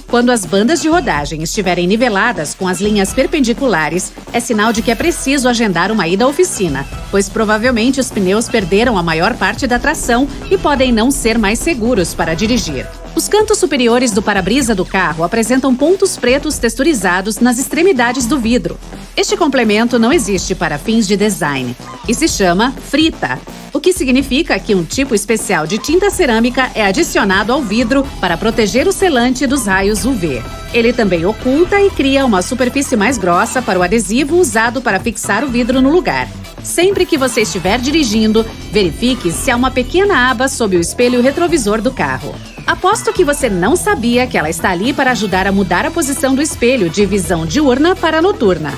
Speaker 3: Quando as bandas de rodagem estiverem niveladas com as linhas perpendiculares, é sinal de que é preciso agendar uma ida à oficina, pois provavelmente os pneus perderam a maior parte da tração e podem não ser mais seguros para dirigir. Os cantos superiores do para-brisa do carro apresentam pontos pretos texturizados nas extremidades do vidro. Este complemento não existe para fins de design e se chama frita, o que significa que um tipo especial de tinta cerâmica é adicionado ao vidro para proteger o selante dos raios UV. Ele também oculta e cria uma superfície mais grossa para o adesivo usado para fixar o vidro no lugar. Sempre que você estiver dirigindo, verifique se há uma pequena aba sob o espelho retrovisor do carro. Aposto que você não sabia que ela está ali para ajudar a mudar a posição do espelho de visão diurna para noturna.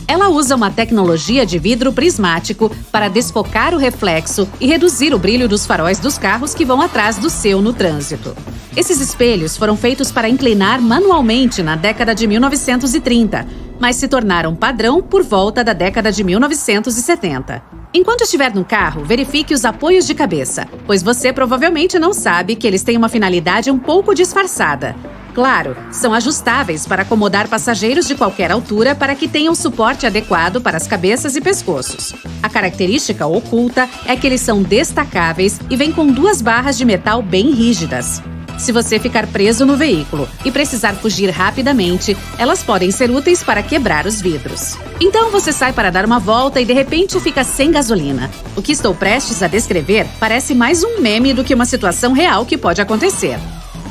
Speaker 3: Ela usa uma tecnologia de vidro prismático para desfocar o reflexo e reduzir o brilho dos faróis dos carros que vão atrás do seu no trânsito. Esses espelhos foram feitos para inclinar manualmente na década de 1930, mas se tornaram padrão por volta da década de 1970. Enquanto estiver no carro, verifique os apoios de cabeça, pois você provavelmente não sabe que eles têm uma finalidade um pouco disfarçada. Claro, são ajustáveis para acomodar passageiros de qualquer altura para que tenham suporte adequado para as cabeças e pescoços. A característica oculta é que eles são destacáveis e vêm com 2 barras de metal bem rígidas. Se você ficar preso no veículo e precisar fugir rapidamente, elas podem ser úteis para quebrar os vidros. Então você sai para dar uma volta e de repente fica sem gasolina. O que estou prestes a descrever parece mais um meme do que uma situação real que pode acontecer.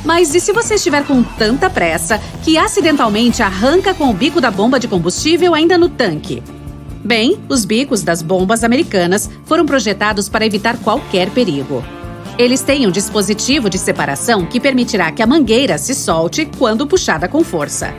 Speaker 3: Mas e se você estiver com tanta pressa que acidentalmente arranca com o bico da bomba de combustível ainda no tanque? Bem, os bicos das bombas americanas foram projetados para evitar qualquer perigo. Eles têm um dispositivo de separação que permitirá que a mangueira se solte quando puxada com força.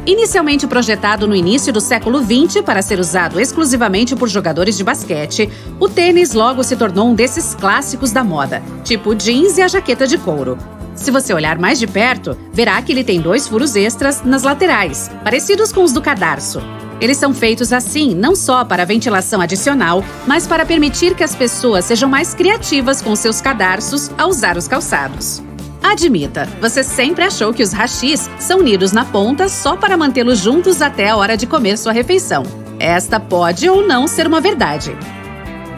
Speaker 3: Inicialmente projetado no início do século XX para ser usado exclusivamente por jogadores de basquete, o tênis logo se tornou um desses clássicos da moda, tipo o jeans e a jaqueta de couro. Se você olhar mais de perto, verá que ele tem 2 furos extras nas laterais, parecidos com os do cadarço. Eles são feitos assim não só para ventilação adicional, mas para permitir que as pessoas sejam mais criativas com seus cadarços ao usar os calçados. Admita, você sempre achou que os hashis são unidos na ponta só para mantê-los juntos até a hora de comer sua refeição. Esta pode ou não ser uma verdade.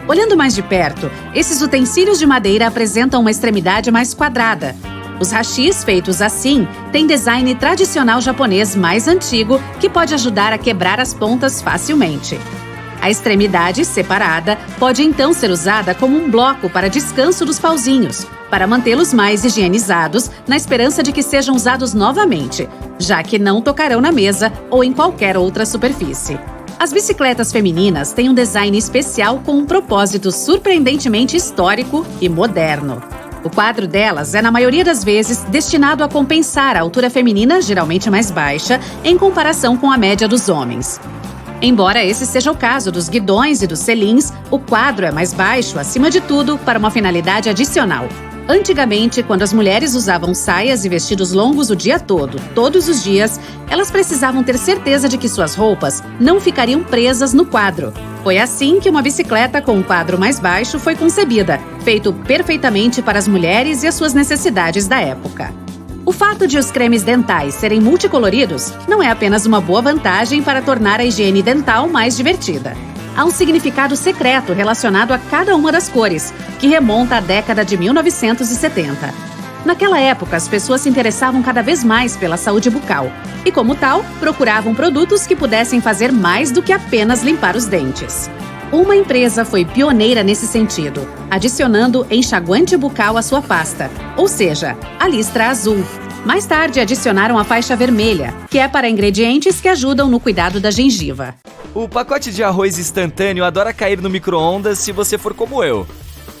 Speaker 3: Olhando mais de perto, esses utensílios de madeira apresentam uma extremidade mais quadrada. Os hashis feitos assim têm design tradicional japonês mais antigo que pode ajudar a quebrar as pontas facilmente. A extremidade separada pode então ser usada como um bloco para descanso dos pauzinhos, para mantê-los mais higienizados na esperança de que sejam usados novamente, já que não tocarão na mesa ou em qualquer outra superfície. As bicicletas femininas têm um design especial com um propósito surpreendentemente histórico e moderno. O quadro delas é, na maioria das vezes, destinado a compensar a altura feminina, geralmente mais baixa, em comparação com a média dos homens. Embora esse seja o caso dos guidões e dos selins, o quadro é mais baixo, acima de tudo, para uma finalidade adicional. Antigamente, quando as mulheres usavam saias e vestidos longos o dia todo, todos os dias, elas precisavam ter certeza de que suas roupas não ficariam presas no quadro. Foi assim que uma bicicleta com um quadro mais baixo foi concebida, feito perfeitamente para as mulheres e as suas necessidades da época. O fato de os cremes dentais serem multicoloridos não é apenas uma boa vantagem para tornar a higiene dental mais divertida. Há um significado secreto relacionado a cada uma das cores, que remonta à década de 1970. Naquela época, as pessoas se interessavam cada vez mais pela saúde bucal e, como tal, procuravam produtos que pudessem fazer mais do que apenas limpar os dentes. Uma empresa foi pioneira nesse sentido, adicionando enxaguante bucal à sua pasta, ou seja, a listra azul. Mais tarde, adicionaram a faixa vermelha, que é para ingredientes que ajudam no cuidado da gengiva.
Speaker 4: O pacote de arroz instantâneo adora cair no micro-ondas se você for como eu.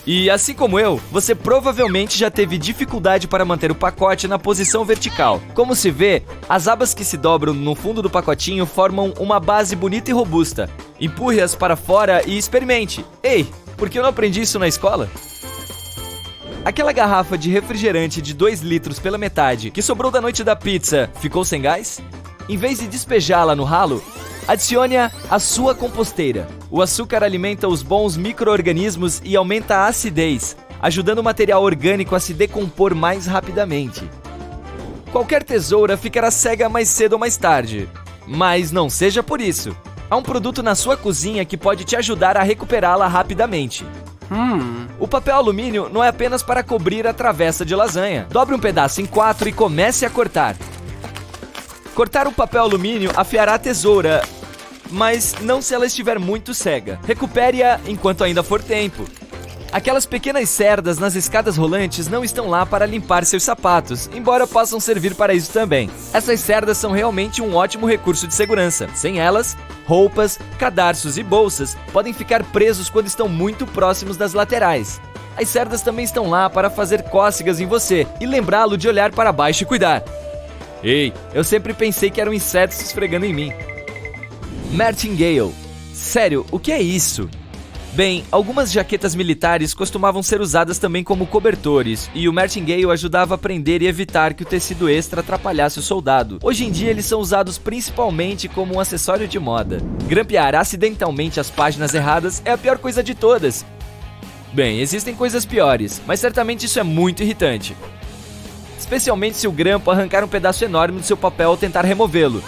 Speaker 4: E assim como eu, você provavelmente já teve dificuldade para manter o pacote na posição vertical. Como se vê, as abas que se dobram no fundo do pacotinho formam uma base bonita e robusta. Empurre-as para fora e experimente. Ei, por que eu não aprendi isso na escola? Aquela garrafa de refrigerante de 2 litros pela metade que sobrou da noite da pizza ficou sem gás? Em vez de despejá-la no ralo, adicione-a à sua composteira. O açúcar alimenta os bons micro-organismos e aumenta a acidez, ajudando o material orgânico a se decompor mais rapidamente. Qualquer tesoura ficará cega mais cedo ou mais tarde, mas não seja por isso. Há um produto na sua cozinha que pode te ajudar a recuperá-la rapidamente. O papel alumínio não é apenas para cobrir a travessa de lasanha. Dobre um pedaço em 4 e comece a cortar. Cortar o papel alumínio afiará a tesoura, mas não se ela estiver muito cega. Recupere-a enquanto ainda for tempo. Aquelas pequenas cerdas nas escadas rolantes não estão lá para limpar seus sapatos, embora possam servir para isso também. Essas cerdas são realmente um ótimo recurso de segurança. Sem elas, roupas, cadarços e bolsas podem ficar presos quando estão muito próximos das laterais. As cerdas também estão lá para fazer cócegas em você e lembrá-lo de olhar para baixo e cuidar. Ei, eu sempre pensei que eram insetos se esfregando em mim. Martingale. Sério, o que é isso? Bem, algumas jaquetas militares costumavam ser usadas também como cobertores, e o martingale ajudava a prender e evitar que o tecido extra atrapalhasse o soldado. Hoje em dia eles são usados principalmente como um acessório de moda. Grampear acidentalmente as páginas erradas é a pior coisa de todas. Bem, existem coisas piores, mas certamente isso é muito irritante. Especialmente se o grampo arrancar um pedaço enorme do seu papel ao tentar removê-lo.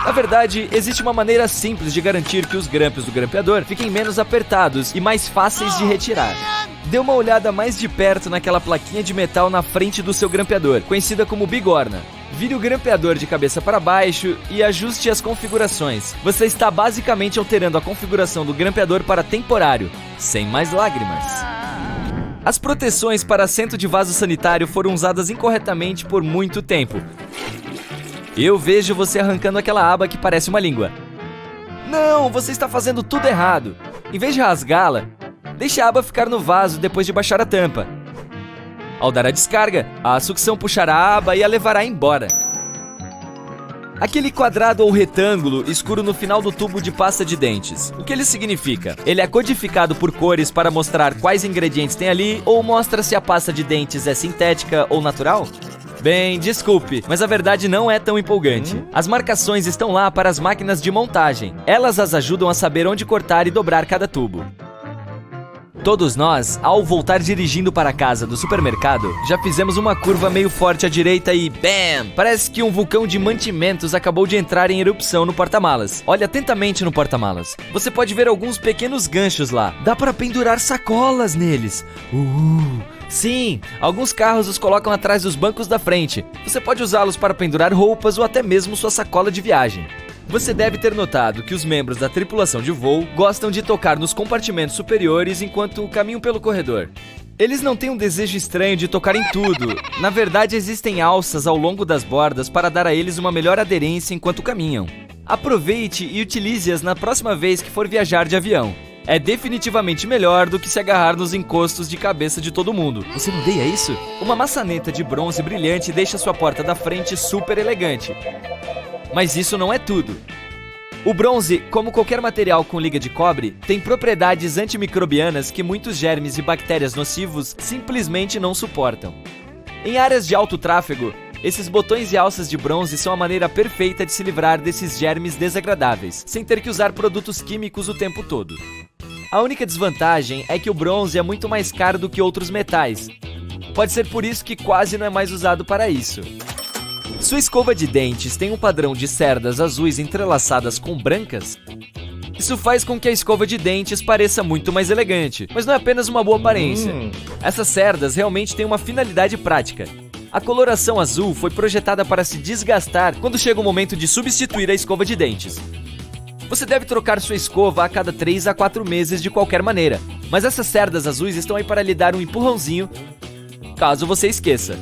Speaker 4: Na verdade, existe uma maneira simples de garantir que os grampos do grampeador fiquem menos apertados e mais fáceis de retirar. Dê uma olhada mais de perto naquela plaquinha de metal na frente do seu grampeador, conhecida como bigorna. Vire o grampeador de cabeça para baixo e ajuste as configurações. Você está basicamente alterando a configuração do grampeador para temporário, sem mais lágrimas. As proteções para assento de vaso sanitário foram usadas incorretamente por muito tempo. Eu vejo você arrancando aquela aba que parece uma língua. Não, você está fazendo tudo errado. Em vez de rasgá-la, deixe a aba ficar no vaso depois de baixar a tampa. Ao dar a descarga, a sucção puxará a aba e a levará embora. Aquele quadrado ou retângulo escuro no final do tubo de pasta de dentes. O que ele significa? Ele é codificado por cores para mostrar quais ingredientes tem ali ou mostra se a pasta de dentes é sintética ou natural? Bem, desculpe, mas a verdade não é tão empolgante. As marcações estão lá para as máquinas de montagem. Elas as ajudam a saber onde cortar e dobrar cada tubo. Todos nós, ao voltar dirigindo para casa do supermercado, já fizemos uma curva meio forte à direita e BAM! Parece que um vulcão de mantimentos acabou de entrar em erupção no porta-malas. Olhe atentamente no porta-malas. Você pode ver alguns pequenos ganchos lá. Dá para pendurar sacolas neles. Sim, alguns carros os colocam atrás dos bancos da frente. Você pode usá-los para pendurar roupas ou até mesmo sua sacola de viagem. Você deve ter notado que os membros da tripulação de voo gostam de tocar nos compartimentos superiores enquanto caminham pelo corredor. Eles não têm um desejo estranho de tocar em tudo. Na verdade, existem alças ao longo das bordas para dar a eles uma melhor aderência enquanto caminham. Aproveite e utilize-as na próxima vez que for viajar de avião. É definitivamente melhor do que se agarrar nos encostos de cabeça de todo mundo. Você não odeia isso? Uma maçaneta de bronze brilhante deixa sua porta da frente super elegante. Mas isso não é tudo. O bronze, como qualquer material com liga de cobre, tem propriedades antimicrobianas que muitos germes e bactérias nocivos simplesmente não suportam. Em áreas de alto tráfego, esses botões e alças de bronze são a maneira perfeita de se livrar desses germes desagradáveis, sem ter que usar produtos químicos o tempo todo. A única desvantagem é que o bronze é muito mais caro do que outros metais. Pode ser por isso que quase não é mais usado para isso. Sua escova de dentes tem um padrão de cerdas azuis entrelaçadas com brancas? Isso faz com que a escova de dentes pareça muito mais elegante, mas não é apenas uma boa aparência. Essas cerdas realmente têm uma finalidade prática. A coloração azul foi projetada para se desgastar quando chega o momento de substituir a escova de dentes. Você deve trocar sua escova a cada 3 a 4 meses de qualquer maneira, mas essas cerdas azuis estão aí para lhe dar um empurrãozinho, caso você esqueça.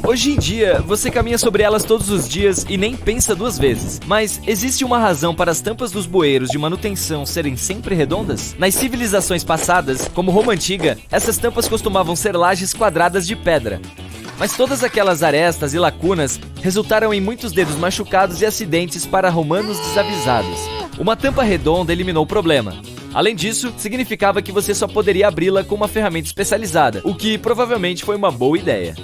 Speaker 4: Hoje em dia, você caminha sobre elas todos os dias e nem pensa duas vezes. Mas existe uma razão para as tampas dos bueiros de manutenção serem sempre redondas? Nas civilizações passadas, como Roma Antiga, essas tampas costumavam ser lajes quadradas de pedra. Mas todas aquelas arestas e lacunas resultaram em muitos dedos machucados e acidentes para romanos desavisados. Uma tampa redonda eliminou o problema. Além disso, significava que você só poderia abri-la com uma ferramenta especializada, o que provavelmente foi uma boa ideia.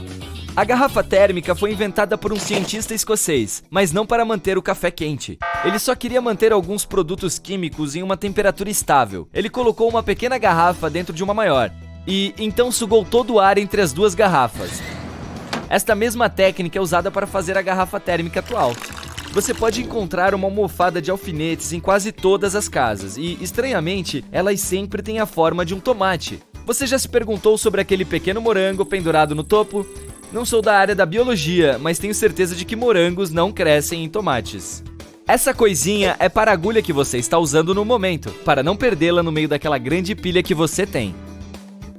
Speaker 4: A garrafa térmica foi inventada por um cientista escocês, mas não para manter o café quente. Ele só queria manter alguns produtos químicos em uma temperatura estável. Ele colocou uma pequena garrafa dentro de uma maior, e então sugou todo o ar entre as duas garrafas. Esta mesma técnica é usada para fazer a garrafa térmica atual. Você pode encontrar uma almofada de alfinetes em quase todas as casas e, estranhamente, elas sempre têm a forma de um tomate. Você já se perguntou sobre aquele pequeno morango pendurado no topo? Não sou da área da biologia, mas tenho certeza de que morangos não crescem em tomates. Essa coisinha é para a agulha que você está usando no momento, para não perdê-la no meio daquela grande pilha que você tem.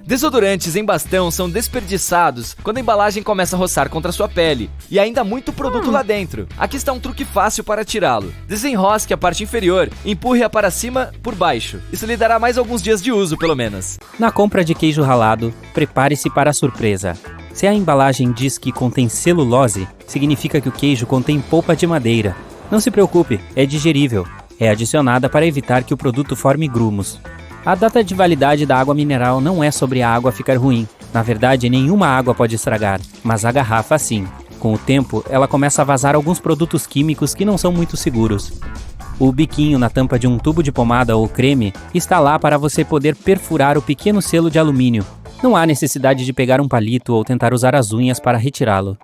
Speaker 4: Desodorantes em bastão são desperdiçados quando a embalagem começa a roçar contra sua pele, e ainda há muito produto lá dentro. Aqui está um truque fácil para tirá-lo. Desenrosque a parte inferior e empurre-a para cima por baixo. Isso lhe dará mais alguns dias de uso, pelo menos.
Speaker 1: Na compra de queijo ralado, prepare-se para a surpresa. Se a embalagem diz que contém celulose, significa que o queijo contém polpa de madeira. Não se preocupe, é digerível. É adicionada para evitar que o produto forme grumos. A data de validade da água mineral não é sobre a água ficar ruim. Na verdade, nenhuma água pode estragar, mas a garrafa sim. Com o tempo, ela começa a vazar alguns produtos químicos que não são muito seguros. O biquinho na tampa de um tubo de pomada ou creme está lá para você poder perfurar o pequeno selo de alumínio. Não há necessidade de pegar um palito ou tentar usar as unhas para retirá-lo.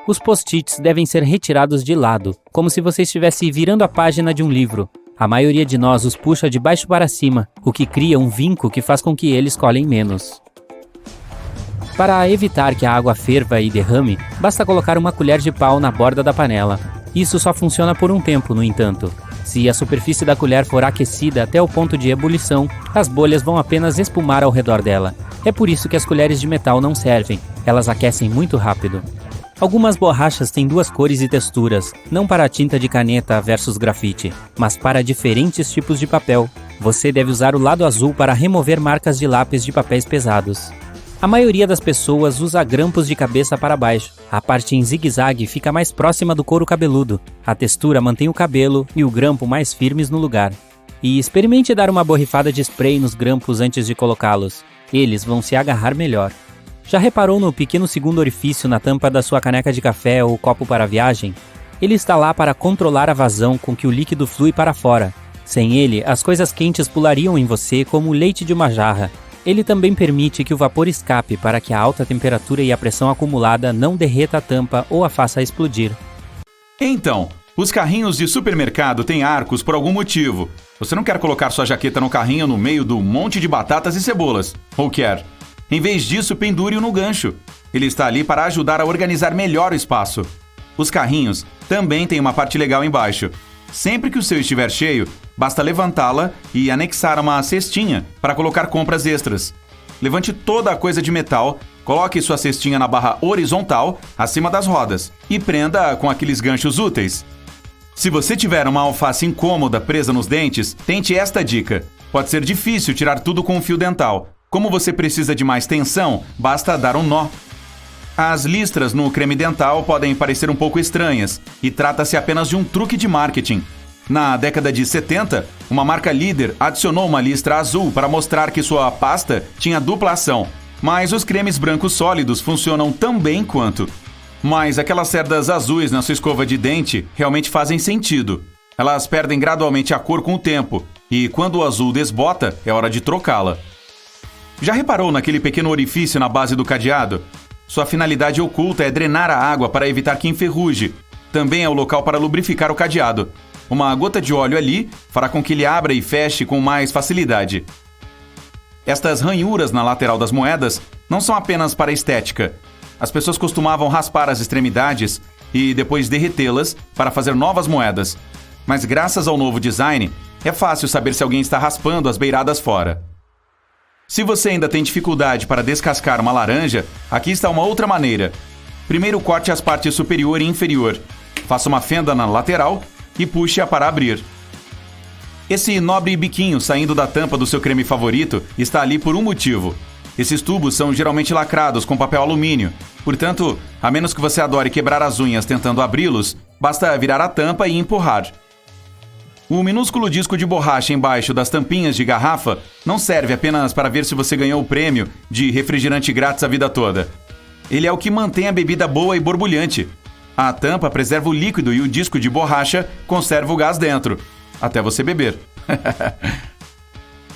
Speaker 1: Os post-its devem ser retirados de lado, como se você estivesse virando a página de um livro. A maioria de nós os puxa de baixo para cima, o que cria um vinco que faz com que eles colhem menos. Para evitar que a água ferva e derrame, basta colocar uma colher de pau na borda da panela. Isso só funciona por um tempo, no entanto. Se a superfície da colher for aquecida até o ponto de ebulição, as bolhas vão apenas espumar ao redor dela. É por isso que as colheres de metal não servem, elas aquecem muito rápido. Algumas borrachas têm duas cores e texturas, não para a tinta de caneta versus grafite, mas para diferentes tipos de papel. Você deve usar o lado azul para remover marcas de lápis de papéis pesados. A maioria das pessoas usa grampos de cabeça para baixo. A parte em zigue-zague fica mais próxima do couro cabeludo. A textura mantém o cabelo e o grampo mais firmes no lugar. E experimente dar uma borrifada de spray nos grampos antes de colocá-los. Eles vão se agarrar melhor. Já reparou no pequeno segundo orifício na tampa da sua caneca de café ou copo para viagem? Ele está lá para controlar a vazão com que o líquido flui para fora. Sem ele, as coisas quentes pulariam em você como o leite de uma jarra. Ele também permite que o vapor escape para que a alta temperatura e a pressão acumulada não derreta a tampa ou a faça explodir.
Speaker 5: Então, os carrinhos de supermercado têm arcos por algum motivo. Você não quer colocar sua jaqueta no carrinho no meio do monte de batatas e cebolas, ou quer? Em vez disso, pendure-o no gancho. Ele está ali para ajudar a organizar melhor o espaço. Os carrinhos também têm uma parte legal embaixo. Sempre que o seu estiver cheio, basta levantá-la e anexar uma cestinha para colocar compras extras. Levante toda a coisa de metal, coloque sua cestinha na barra horizontal, acima das rodas, e prenda com aqueles ganchos úteis. Se você tiver uma alface incômoda presa nos dentes, tente esta dica. Pode ser difícil tirar tudo com um fio dental. Como você precisa de mais tensão, basta dar um nó. As listras no creme dental podem parecer um pouco estranhas, e trata-se apenas de um truque de marketing. Na década de 70, uma marca líder adicionou uma listra azul para mostrar que sua pasta tinha dupla ação, mas os cremes brancos sólidos funcionam tão bem quanto. Mas aquelas cerdas azuis na sua escova de dente realmente fazem sentido. Elas perdem gradualmente a cor com o tempo, e quando o azul desbota, é hora de trocá-la. Já reparou naquele pequeno orifício na base do cadeado? Sua finalidade oculta é drenar a água para evitar que enferruje. Também é o local para lubrificar o cadeado. Uma gota de óleo ali fará com que ele abra e feche com mais facilidade. Estas ranhuras na lateral das moedas não são apenas para estética. As pessoas costumavam raspar as extremidades e depois derretê-las para fazer novas moedas. Mas graças ao novo design, é fácil saber se alguém está raspando as beiradas fora. Se você ainda tem dificuldade para descascar uma laranja, aqui está uma outra maneira. Primeiro corte as partes superior e inferior. Faça uma fenda na lateral e puxe-a para abrir. Esse nobre biquinho saindo da tampa do seu creme favorito está ali por um motivo. Esses tubos são geralmente lacrados com papel alumínio. Portanto, a menos que você adore quebrar as unhas tentando abri-los, basta virar a tampa e empurrar. O minúsculo disco de borracha embaixo das tampinhas de garrafa não serve apenas para ver se você ganhou o prêmio de refrigerante grátis a vida toda. Ele é o que mantém a bebida boa e borbulhante. A tampa preserva o líquido e o disco de borracha conserva o gás dentro, até você beber.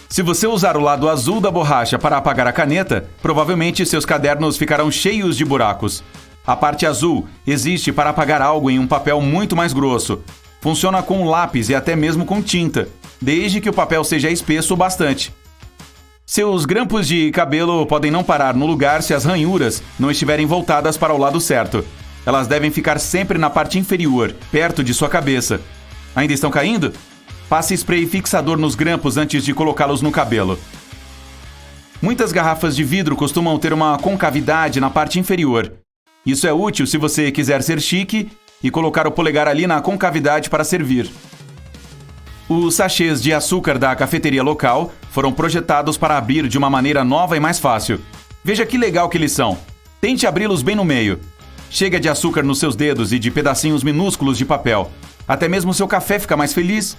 Speaker 5: Se você usar o lado azul da borracha para apagar a caneta, provavelmente seus cadernos ficarão cheios de buracos. A parte azul existe para apagar algo em um papel muito mais grosso. Funciona com lápis e até mesmo com tinta, desde que o papel seja espesso o bastante. Seus grampos de cabelo podem não parar no lugar se as ranhuras não estiverem voltadas para o lado certo. Elas devem ficar sempre na parte inferior, perto de sua cabeça. Ainda estão caindo? Passe spray fixador nos grampos antes de colocá-los no cabelo. Muitas garrafas de vidro costumam ter uma concavidade na parte inferior. Isso é útil se você quiser ser chique e colocar o polegar ali na concavidade para servir. Os sachês de açúcar da cafeteria local foram projetados para abrir de uma maneira nova e mais fácil. Veja que legal que eles são. Tente abri-los bem no meio. Chega de açúcar nos seus dedos e de pedacinhos minúsculos de papel. Até mesmo seu café fica mais feliz.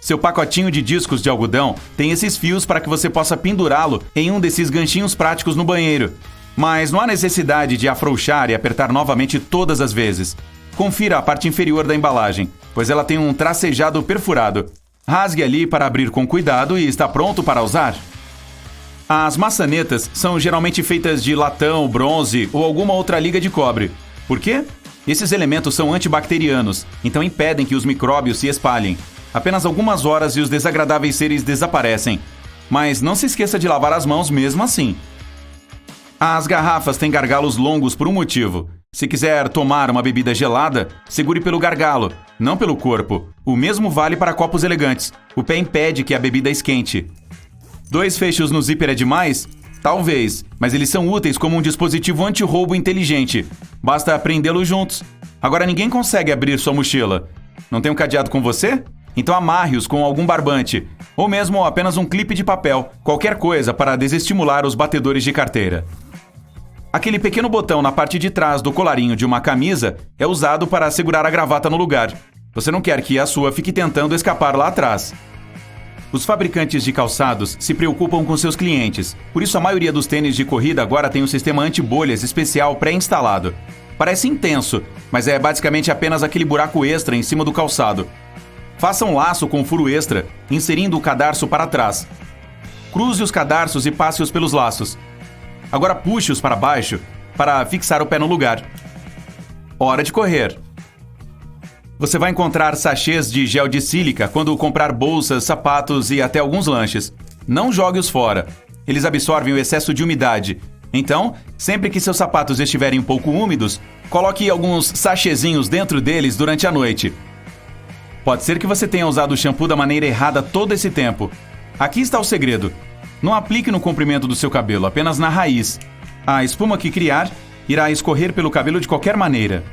Speaker 5: Seu pacotinho de discos de algodão tem esses fios para que você possa pendurá-lo em um desses ganchinhos práticos no banheiro. Mas não há necessidade de afrouxar e apertar novamente todas as vezes. Confira a parte inferior da embalagem, pois ela tem um tracejado perfurado. Rasgue ali para abrir com cuidado e está pronto para usar. As maçanetas são geralmente feitas de latão, bronze ou alguma outra liga de cobre. Por quê? Esses elementos são antibacterianos, então impedem que os micróbios se espalhem. Apenas algumas horas e os desagradáveis seres desaparecem. Mas não se esqueça de lavar as mãos mesmo assim. As garrafas têm gargalos longos por um motivo. Se quiser tomar uma bebida gelada, segure pelo gargalo, não pelo corpo. O mesmo vale para copos elegantes. O pé impede que a bebida esquente. 2 fechos no zíper é demais? Talvez, mas eles são úteis como um dispositivo anti-roubo inteligente. Basta prendê-los juntos. Agora ninguém consegue abrir sua mochila. Não tem um cadeado com você? Então amarre-os com algum barbante, ou mesmo apenas um clipe de papel, qualquer coisa para desestimular os batedores de carteira. Aquele pequeno botão na parte de trás do colarinho de uma camisa é usado para segurar a gravata no lugar. Você não quer que a sua fique tentando escapar lá atrás. Os fabricantes de calçados se preocupam com seus clientes, por isso a maioria dos tênis de corrida agora tem um sistema anti-bolhas especial pré-instalado. Parece intenso, mas é basicamente apenas aquele buraco extra em cima do calçado. Faça um laço com furo extra, inserindo o cadarço para trás. Cruze os cadarços e passe-os pelos laços. Agora puxe-os para baixo para fixar o pé no lugar. Hora de correr. Você vai encontrar sachês de gel de sílica quando comprar bolsas, sapatos e até alguns lanches. Não jogue-os fora. Eles absorvem o excesso de umidade. Então, sempre que seus sapatos estiverem um pouco úmidos, coloque alguns sachêzinhos dentro deles durante a noite. Pode ser que você tenha usado o shampoo da maneira errada todo esse tempo. Aqui está o segredo. Não aplique no comprimento do seu cabelo, apenas na raiz. A espuma que criar irá escorrer pelo cabelo de qualquer maneira.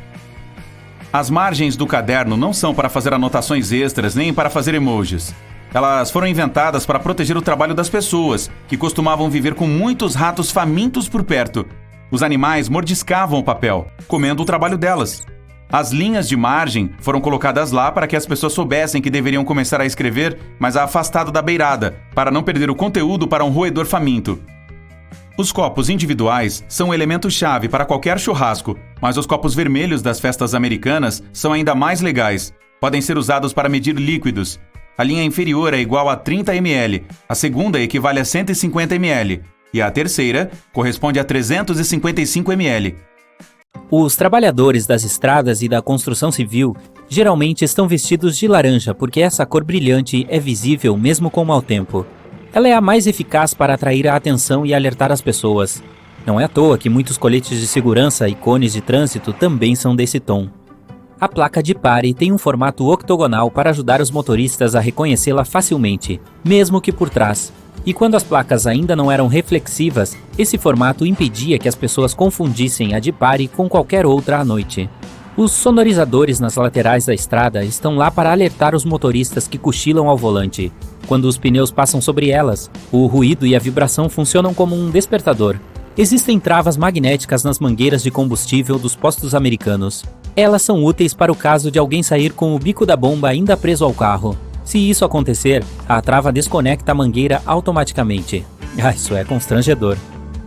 Speaker 5: As margens do caderno não são para fazer anotações extras nem para fazer emojis. Elas foram inventadas para proteger o trabalho das pessoas, que costumavam viver com muitos ratos famintos por perto. Os animais mordiscavam o papel, comendo o trabalho delas. As linhas de margem foram colocadas lá para que as pessoas soubessem que deveriam começar a escrever, mas afastado da beirada, para não perder o conteúdo para um roedor faminto. Os copos individuais são um elemento-chave para qualquer churrasco, mas os copos vermelhos das festas americanas são ainda mais legais. Podem ser usados para medir líquidos. A linha inferior é igual a 30 ml, a segunda equivale a 150 ml, e a terceira corresponde a 355 ml.
Speaker 1: Os trabalhadores das estradas e da construção civil geralmente estão vestidos de laranja porque essa cor brilhante é visível mesmo com mau tempo. Ela é a mais eficaz para atrair a atenção e alertar as pessoas. Não é à toa que muitos coletes de segurança e cones de trânsito também são desse tom. A placa de pare tem um formato octogonal para ajudar os motoristas a reconhecê-la facilmente, mesmo que por trás, E quando as placas ainda não eram reflexivas, esse formato impedia que as pessoas confundissem a de pare com qualquer outra à noite. Os sonorizadores nas laterais da estrada estão lá para alertar os motoristas que cochilam ao volante. Quando os pneus passam sobre elas, o ruído e a vibração funcionam como um despertador. Existem travas magnéticas nas mangueiras de combustível dos postos americanos. Elas são úteis para o caso de alguém sair com o bico da bomba ainda preso ao carro. Se isso acontecer, a trava desconecta a mangueira automaticamente. Isso é constrangedor.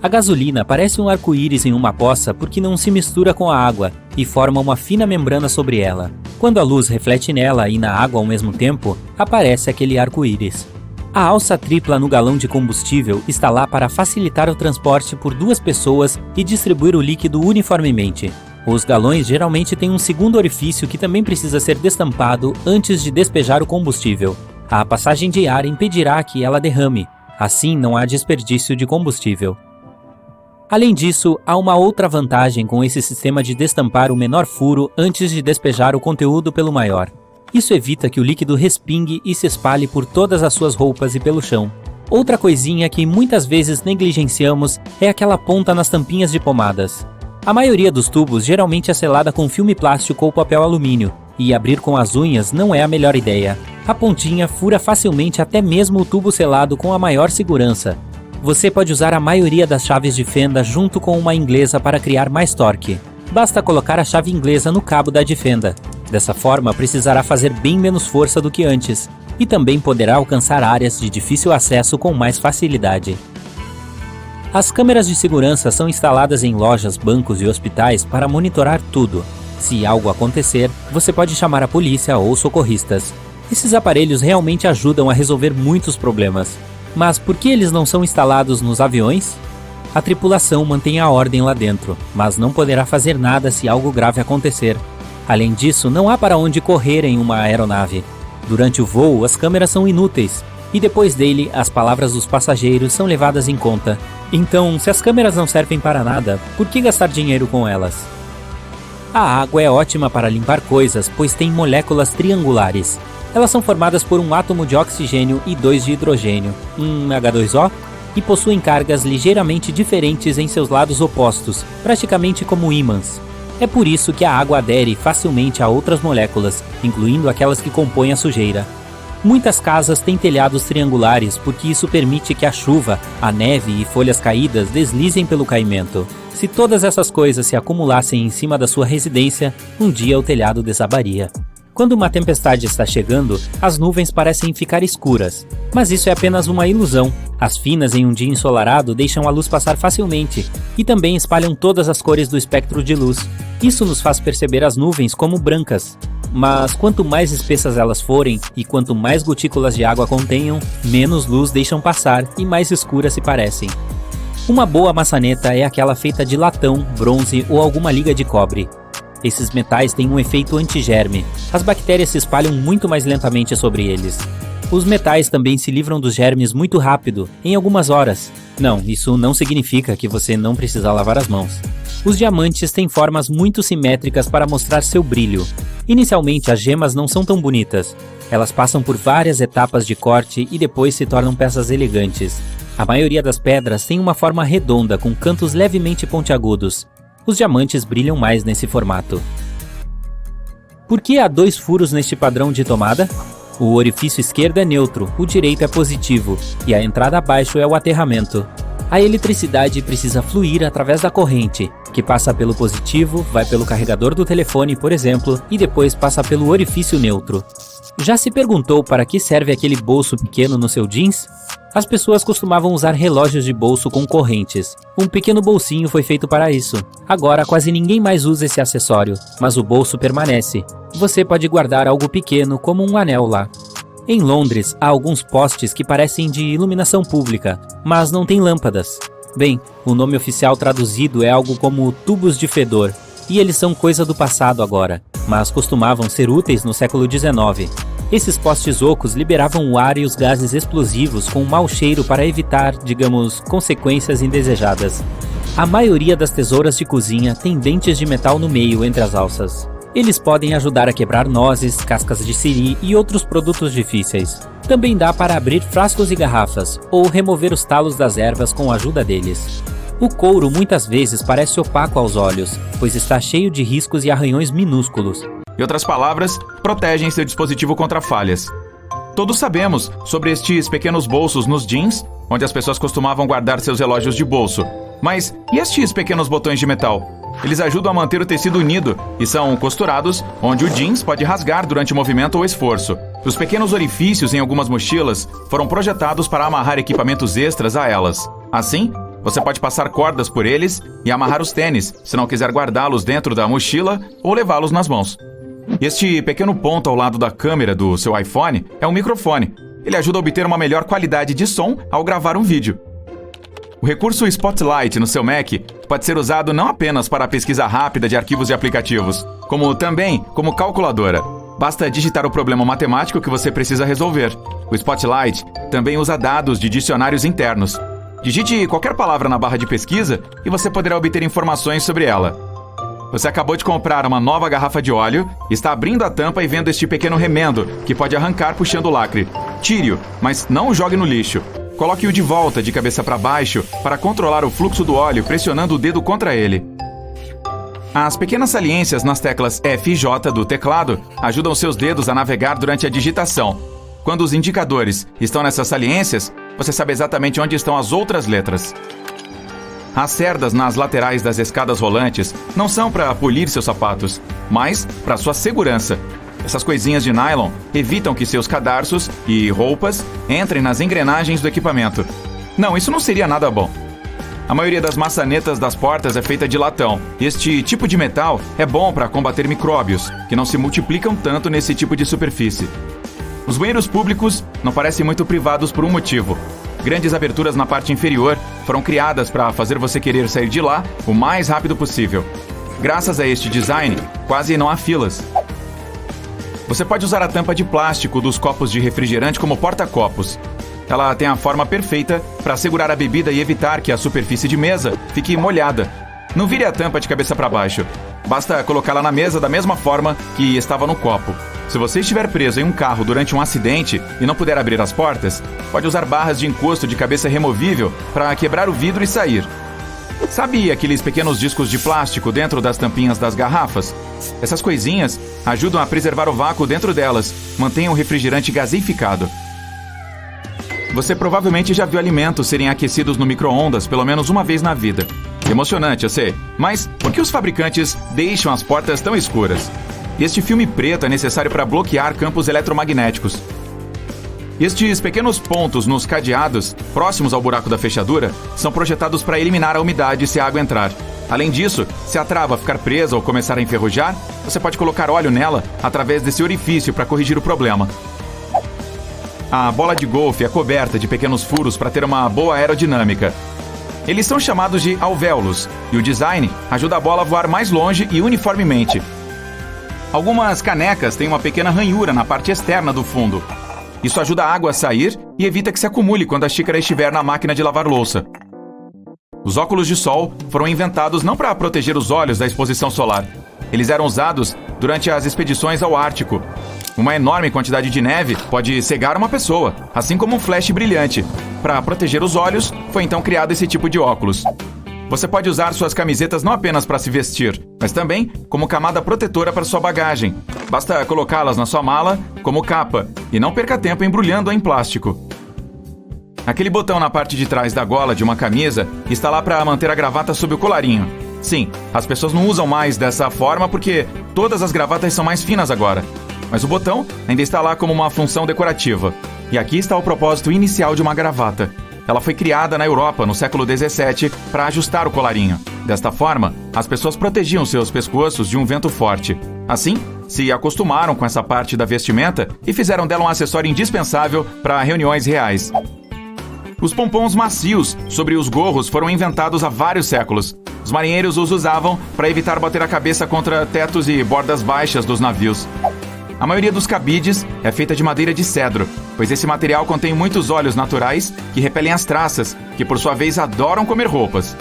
Speaker 1: A gasolina parece um arco-íris em uma poça porque não se mistura com a água e forma uma fina membrana sobre ela. Quando a luz reflete nela e na água ao mesmo tempo, aparece aquele arco-íris. A alça tripla no galão de combustível está lá para facilitar o transporte por 2 pessoas e distribuir o líquido uniformemente. Os galões geralmente têm um segundo orifício que também precisa ser destampado antes de despejar o combustível. A passagem de ar impedirá que ela derrame, assim não há desperdício de combustível. Além disso, há uma outra vantagem com esse sistema de destampar o menor furo antes de despejar o conteúdo pelo maior. Isso evita que o líquido respingue e se espalhe por todas as suas roupas e pelo chão. Outra coisinha que muitas vezes negligenciamos é aquela ponta nas tampinhas de pomadas. A maioria dos tubos geralmente é selada com filme plástico ou papel alumínio, e abrir com as unhas não é a melhor ideia. A pontinha fura facilmente até mesmo o tubo selado com a maior segurança. Você pode usar a maioria das chaves de fenda junto com uma inglesa para criar mais torque. Basta colocar a chave inglesa no cabo da de fenda. Dessa forma, precisará fazer bem menos força do que antes, e também poderá alcançar áreas de difícil acesso com mais facilidade. As câmeras de segurança são instaladas em lojas, bancos e hospitais para monitorar tudo. Se algo acontecer, você pode chamar a polícia ou socorristas. Esses aparelhos realmente ajudam a resolver muitos problemas. Mas por que eles não são instalados nos aviões? A tripulação mantém a ordem lá dentro, mas não poderá fazer nada se algo grave acontecer. Além disso, não há para onde correr em uma aeronave. Durante o voo, as câmeras são inúteis, e depois dele, as palavras dos passageiros são levadas em conta. Então, se as câmeras não servem para nada, por que gastar dinheiro com elas? A água é ótima para limpar coisas, pois tem moléculas triangulares. Elas são formadas por um átomo de oxigênio e 2 de hidrogênio, H2O, e possuem cargas ligeiramente diferentes em seus lados opostos, praticamente como ímãs. É por isso que a água adere facilmente a outras moléculas, incluindo aquelas que compõem a sujeira. Muitas casas têm telhados triangulares porque isso permite que a chuva, a neve e folhas caídas deslizem pelo caimento. Se todas essas coisas se acumulassem em cima da sua residência, um dia o telhado desabaria. Quando uma tempestade está chegando, as nuvens parecem ficar escuras. Mas isso é apenas uma ilusão. As finas em um dia ensolarado deixam a luz passar facilmente e também espalham todas as cores do espectro de luz. Isso nos faz perceber as nuvens como brancas. Mas quanto mais espessas elas forem e quanto mais gotículas de água contenham, menos luz deixam passar e mais escuras se parecem. Uma boa maçaneta é aquela feita de latão, bronze ou alguma liga de cobre. Esses metais têm um efeito antigerme. As bactérias se espalham muito mais lentamente sobre eles. Os metais também se livram dos germes muito rápido, em algumas horas. Não, isso não significa que você não precisa lavar as mãos. Os diamantes têm formas muito simétricas para mostrar seu brilho. Inicialmente, as gemas não são tão bonitas. Elas passam por várias etapas de corte e depois se tornam peças elegantes. A maioria das pedras tem uma forma redonda com cantos levemente pontiagudos. Os diamantes brilham mais nesse formato. Por que há 2 furos neste padrão de tomada? O orifício esquerdo é neutro, o direito é positivo, e a entrada abaixo é o aterramento. A eletricidade precisa fluir através da corrente, que passa pelo positivo, vai pelo carregador do telefone, por exemplo, e depois passa pelo orifício neutro. Já se perguntou para que serve aquele bolso pequeno no seu jeans? As pessoas costumavam usar relógios de bolso com correntes. Um pequeno bolsinho foi feito para isso. Agora quase ninguém mais usa esse acessório, mas o bolso permanece. Você pode guardar algo pequeno como um anel lá. Em Londres, há alguns postes que parecem de iluminação pública, mas não têm lâmpadas. Bem, o nome oficial traduzido é algo como tubos de fedor, e eles são coisa do passado agora, mas costumavam ser úteis no século XIX. Esses postes ocos liberavam o ar e os gases explosivos com um mau cheiro para evitar, digamos, consequências indesejadas. A maioria das tesouras de cozinha tem dentes de metal no meio entre as alças. Eles podem ajudar a quebrar nozes, cascas de siri e outros produtos difíceis. Também dá para abrir frascos e garrafas, ou remover os talos das ervas com a ajuda deles. O couro muitas vezes parece opaco aos olhos, pois está cheio de riscos e arranhões minúsculos.
Speaker 5: Em outras palavras, protegem seu dispositivo contra falhas. Todos sabemos sobre estes pequenos bolsos nos jeans, onde as pessoas costumavam guardar seus relógios de bolso. Mas e estes pequenos botões de metal? Eles ajudam a manter o tecido unido e são costurados, onde o jeans pode rasgar durante o movimento ou esforço. Os pequenos orifícios em algumas mochilas foram projetados para amarrar equipamentos extras a elas. Assim, você pode passar cordas por eles e amarrar os tênis, se não quiser guardá-los dentro da mochila ou levá-los nas mãos. Este pequeno ponto ao lado da câmera do seu iPhone é um microfone. Ele ajuda a obter uma melhor qualidade de som ao gravar um vídeo. O recurso Spotlight no seu Mac pode ser usado não apenas para a pesquisa rápida de arquivos e aplicativos, como também como calculadora. Basta digitar o problema matemático que você precisa resolver. O Spotlight também usa dados de dicionários internos. Digite qualquer palavra na barra de pesquisa e você poderá obter informações sobre ela. Você acabou de comprar uma nova garrafa de óleo, está abrindo a tampa e vendo este pequeno remendo que pode arrancar puxando o lacre. Tire-o, mas não o jogue no lixo. Coloque-o de volta de cabeça para baixo para controlar o fluxo do óleo pressionando o dedo contra ele. As pequenas saliências nas teclas F e J do teclado ajudam seus dedos a navegar durante a digitação. Quando os indicadores estão nessas saliências, você sabe exatamente onde estão as outras letras. As cerdas nas laterais das escadas rolantes não são para polir seus sapatos, mas para sua segurança. Essas coisinhas de nylon evitam que seus cadarços e roupas entrem nas engrenagens do equipamento. Não, isso não seria nada bom. A maioria das maçanetas das portas é feita de latão. Este tipo de metal é bom para combater micróbios, que não se multiplicam tanto nesse tipo de superfície. Os banheiros públicos não parecem muito privados por um motivo. Grandes aberturas na parte inferior foram criadas para fazer você querer sair de lá o mais rápido possível. Graças a este design, quase não há filas. Você pode usar a tampa de plástico dos copos de refrigerante como porta-copos. Ela tem a forma perfeita para segurar a bebida e evitar que a superfície de mesa fique molhada. Não vire a tampa de cabeça para baixo. Basta colocá-la na mesa da mesma forma que estava no copo. Se você estiver preso em um carro durante um acidente e não puder abrir as portas, pode usar barras de encosto de cabeça removível para quebrar o vidro e sair. Sabe aqueles pequenos discos de plástico dentro das tampinhas das garrafas? Essas coisinhas ajudam a preservar o vácuo dentro delas, mantenham o refrigerante gaseificado. Você provavelmente já viu alimentos serem aquecidos no micro-ondas pelo menos uma vez na vida. Emocionante, eu sei. Mas por que os fabricantes deixam as portas tão escuras? Este filme preto é necessário para bloquear campos eletromagnéticos. Estes pequenos pontos nos cadeados, próximos ao buraco da fechadura, são projetados para eliminar a umidade se a água entrar. Além disso, se a trava ficar presa ou começar a enferrujar, você pode colocar óleo nela através desse orifício para corrigir o problema. A bola de golfe é coberta de pequenos furos para ter uma boa aerodinâmica. Eles são chamados de alvéolos, e o design ajuda a bola a voar mais longe e uniformemente. Algumas canecas têm uma pequena ranhura na parte externa do fundo. Isso ajuda a água a sair e evita que se acumule quando a xícara estiver na máquina de lavar louça. Os óculos de sol foram inventados não para proteger os olhos da exposição solar. Eles eram usados durante as expedições ao Ártico. Uma enorme quantidade de neve pode cegar uma pessoa, assim como um flash brilhante. Para proteger os olhos, foi então criado esse tipo de óculos. Você pode usar suas camisetas não apenas para se vestir, mas também como camada protetora para sua bagagem. Basta colocá-las na sua mala como capa e não perca tempo embrulhando-a em plástico. Aquele botão na parte de trás da gola de uma camisa está lá para manter a gravata sob o colarinho. Sim, as pessoas não usam mais dessa forma porque todas as gravatas são mais finas agora. Mas o botão ainda está lá como uma função decorativa. E aqui está o propósito inicial de uma gravata. Ela foi criada na Europa no século XVII para ajustar o colarinho. Desta forma, as pessoas protegiam seus pescoços de um vento forte. Assim, se acostumaram com essa parte da vestimenta e fizeram dela um acessório indispensável para reuniões reais. Os pompons macios sobre os gorros foram inventados há vários séculos. Os marinheiros os usavam para evitar bater a cabeça contra tetos e bordas baixas dos navios. A maioria dos cabides é feita de madeira de cedro, pois esse material contém muitos óleos naturais que repelem as traças, que por sua vez adoram comer roupas.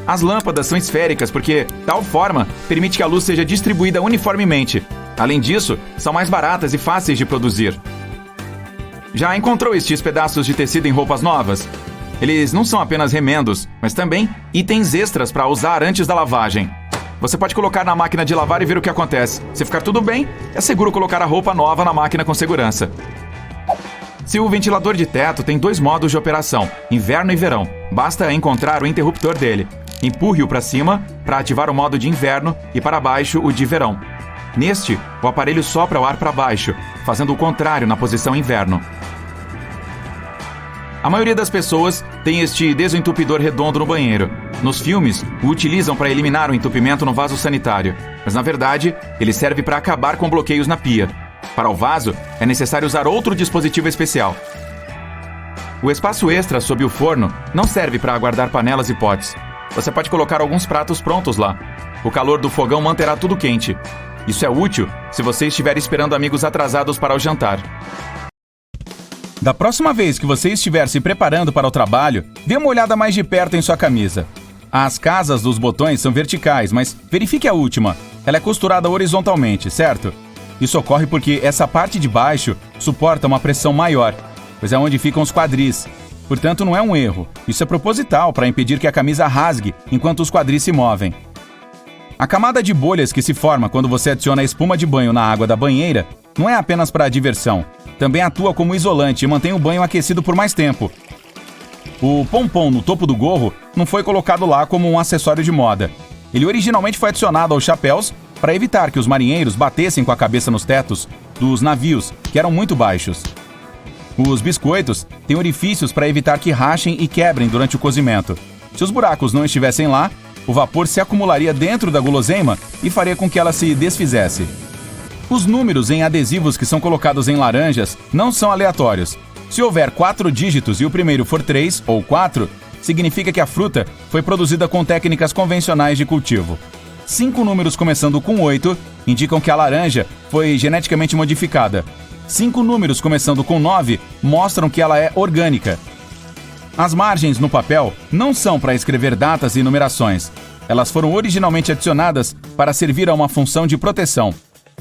Speaker 5: As lâmpadas são esféricas porque, tal forma, permite que a luz seja distribuída uniformemente. Além disso, são mais baratas e fáceis de produzir. Já encontrou estes pedaços de tecido em roupas novas? Eles não são apenas remendos, mas também itens extras para usar antes da lavagem. Você pode colocar na máquina de lavar e ver o que acontece. Se ficar tudo bem, é seguro colocar a roupa nova na máquina com segurança. Seu ventilador de teto tem 2 modos de operação, inverno e verão. Basta encontrar o interruptor dele. Empurre-o para cima para ativar o modo de inverno e para baixo o de verão. Neste, o aparelho sopra o ar para baixo, fazendo o contrário na posição inverno. A maioria das pessoas tem este desentupidor redondo no banheiro. Nos filmes, o utilizam para eliminar o entupimento no vaso sanitário, mas na verdade, ele serve para acabar com bloqueios na pia. Para o vaso, é necessário usar outro dispositivo especial. O espaço extra sob o forno não serve para guardar panelas e potes. Você pode colocar alguns pratos prontos lá. O calor do fogão manterá tudo quente. Isso é útil se você estiver esperando amigos atrasados para o jantar. Da próxima vez que você estiver se preparando para o trabalho, dê uma olhada mais de perto em sua camisa. As casas dos botões são verticais, mas verifique a última. Ela é costurada horizontalmente, certo? Isso ocorre porque essa parte de baixo suporta uma pressão maior, pois é onde ficam os quadris. Portanto, não é um erro. Isso é proposital para impedir que a camisa rasgue enquanto os quadris se movem. A camada de bolhas que se forma quando você adiciona a espuma de banho na água da banheira não é apenas para diversão. Também atua como isolante e mantém o banho aquecido por mais tempo. O pompom no topo do gorro não foi colocado lá como um acessório de moda. Ele originalmente foi adicionado aos chapéus para evitar que os marinheiros batessem com a cabeça nos tetos dos navios, que eram muito baixos. Os biscoitos têm orifícios para evitar que rachem e quebrem durante o cozimento. Se os buracos não estivessem lá, o vapor se acumularia dentro da guloseima e faria com que ela se desfizesse. Os números em adesivos que são colocados em laranjas não são aleatórios. Se houver 4 dígitos e o primeiro for 3 ou 4, significa que a fruta foi produzida com técnicas convencionais de cultivo. 5 números começando com 8 indicam que a laranja foi geneticamente modificada. 5 números começando com 9 mostram que ela é orgânica. As margens no papel não são para escrever datas e numerações. Elas foram originalmente adicionadas para servir a uma função de proteção.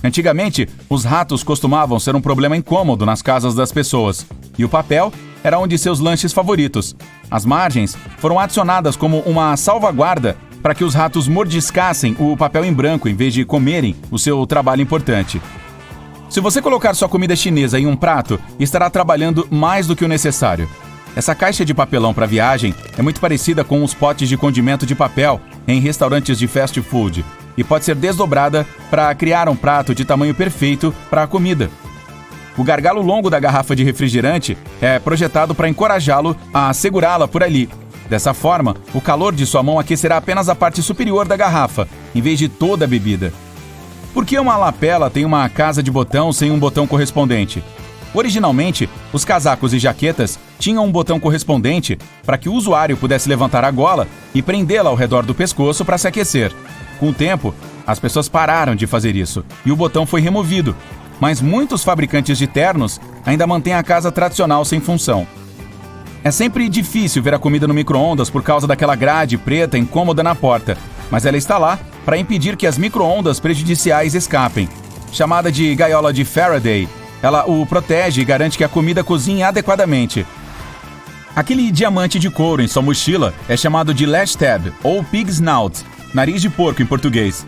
Speaker 5: Antigamente, os ratos costumavam ser um problema incômodo nas casas das pessoas, e o papel era um de seus lanches favoritos. As margens foram adicionadas como uma salvaguarda para que os ratos mordiscassem o papel em branco em vez de comerem o seu trabalho importante. Se você colocar sua comida chinesa em um prato, estará trabalhando mais do que o necessário. Essa caixa de papelão para viagem é muito parecida com os potes de condimento de papel em restaurantes de fast food e pode ser desdobrada para criar um prato de tamanho perfeito para a comida. O gargalo longo da garrafa de refrigerante é projetado para encorajá-lo a segurá-la por ali. Dessa forma, o calor de sua mão aquecerá apenas a parte superior da garrafa, em vez de toda a bebida. Por que uma lapela tem uma casa de botão sem um botão correspondente? Originalmente, os casacos e jaquetas tinham um botão correspondente para que o usuário pudesse levantar a gola e prendê-la ao redor do pescoço para se aquecer. Com o tempo, as pessoas pararam de fazer isso e o botão foi removido, mas muitos fabricantes de ternos ainda mantêm a casa tradicional sem função. É sempre difícil ver a comida no micro-ondas por causa daquela grade preta incômoda na porta, mas ela está lá para impedir que as micro-ondas prejudiciais escapem. Chamada de gaiola de Faraday, ela o protege e garante que a comida cozinhe adequadamente. Aquele diamante de couro em sua mochila é chamado de lash tab ou pig snout, nariz de porco em português.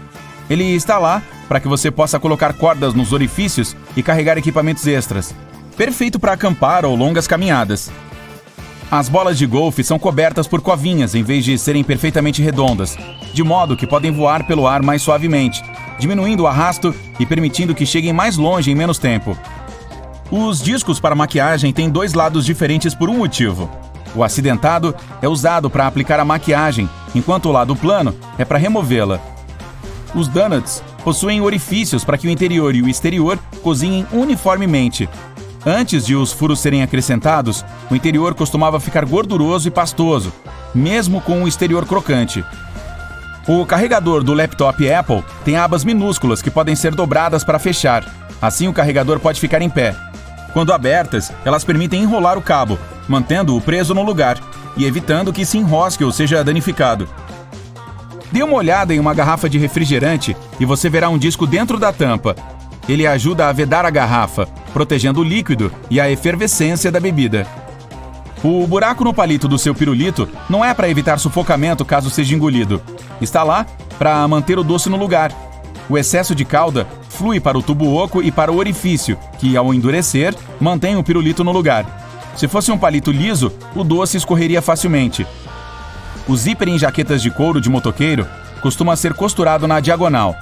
Speaker 5: Ele está lá para que você possa colocar cordas nos orifícios e carregar equipamentos extras. Perfeito para acampar ou longas caminhadas. As bolas de golfe são cobertas por covinhas em vez de serem perfeitamente redondas, de modo que podem voar pelo ar mais suavemente, diminuindo o arrasto e permitindo que cheguem mais longe em menos tempo. Os discos para maquiagem têm 2 lados diferentes por um motivo. O acidentado é usado para aplicar a maquiagem, enquanto o lado plano é para removê-la. Os donuts possuem orifícios para que o interior e o exterior cozinhem uniformemente. Antes de os furos serem acrescentados, o interior costumava ficar gorduroso e pastoso, mesmo com o exterior crocante. O carregador do laptop Apple tem abas minúsculas que podem ser dobradas para fechar. Assim, o carregador pode ficar em pé. Quando abertas, elas permitem enrolar o cabo, mantendo-o preso no lugar e evitando que se enrosque ou seja danificado. Dê uma olhada em uma garrafa de refrigerante e você verá um disco dentro da tampa. ele ajuda a vedar a garrafa, protegendo o líquido e a efervescência da bebida. O buraco no palito do seu pirulito não é para evitar sufocamento caso seja engolido. Está lá para manter o doce no lugar. O excesso de calda flui para o tubo oco e para o orifício, que, ao endurecer, mantém o pirulito no lugar. Se fosse um palito liso, o doce escorreria facilmente. O zíper em jaquetas de couro de motoqueiro costuma ser costurado na diagonal.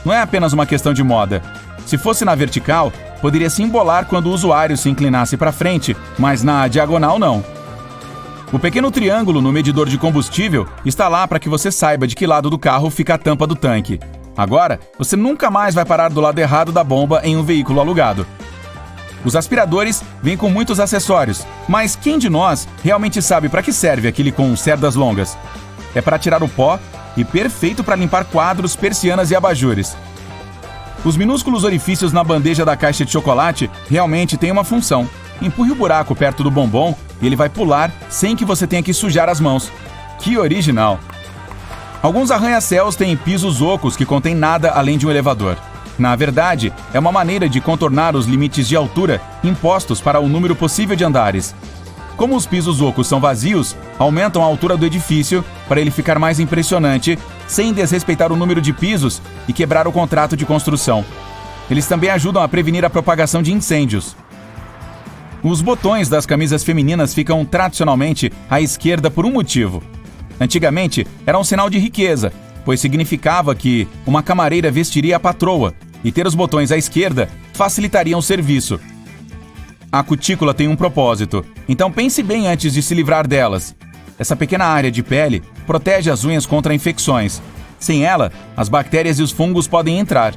Speaker 5: Não é apenas uma questão de moda. Se fosse na vertical, poderia se embolar quando o usuário se inclinasse para frente, mas na diagonal não. O pequeno triângulo no medidor de combustível está lá para que você saiba de que lado do carro fica a tampa do tanque. Agora, você nunca mais vai parar do lado errado da bomba em um veículo alugado. Os aspiradores vêm com muitos acessórios, mas quem de nós realmente sabe para que serve aquele com cerdas longas? É para tirar o pó e perfeito para limpar quadros, persianas e abajures. Os minúsculos orifícios na bandeja da caixa de chocolate realmente têm uma função. Empurre o buraco perto do bombom e ele vai pular sem que você tenha que sujar as mãos. Que original! Alguns arranha-céus têm pisos ocos que contêm nada além de um elevador. Na verdade, é uma maneira de contornar os limites de altura impostos para o número possível de andares. Como os pisos ocos são vazios, aumentam a altura do edifício para ele ficar mais impressionante, sem desrespeitar o número de pisos e quebrar o contrato de construção. Eles também ajudam a prevenir a propagação de incêndios. Os botões das camisas femininas ficam tradicionalmente à esquerda por um motivo. Antigamente, era um sinal de riqueza, pois significava que uma camareira vestiria a patroa, e ter os botões à esquerda facilitaria o serviço. A cutícula tem um propósito, então pense bem antes de se livrar delas. Essa pequena área de pele protege as unhas contra infecções. Sem ela, as bactérias e os fungos podem entrar.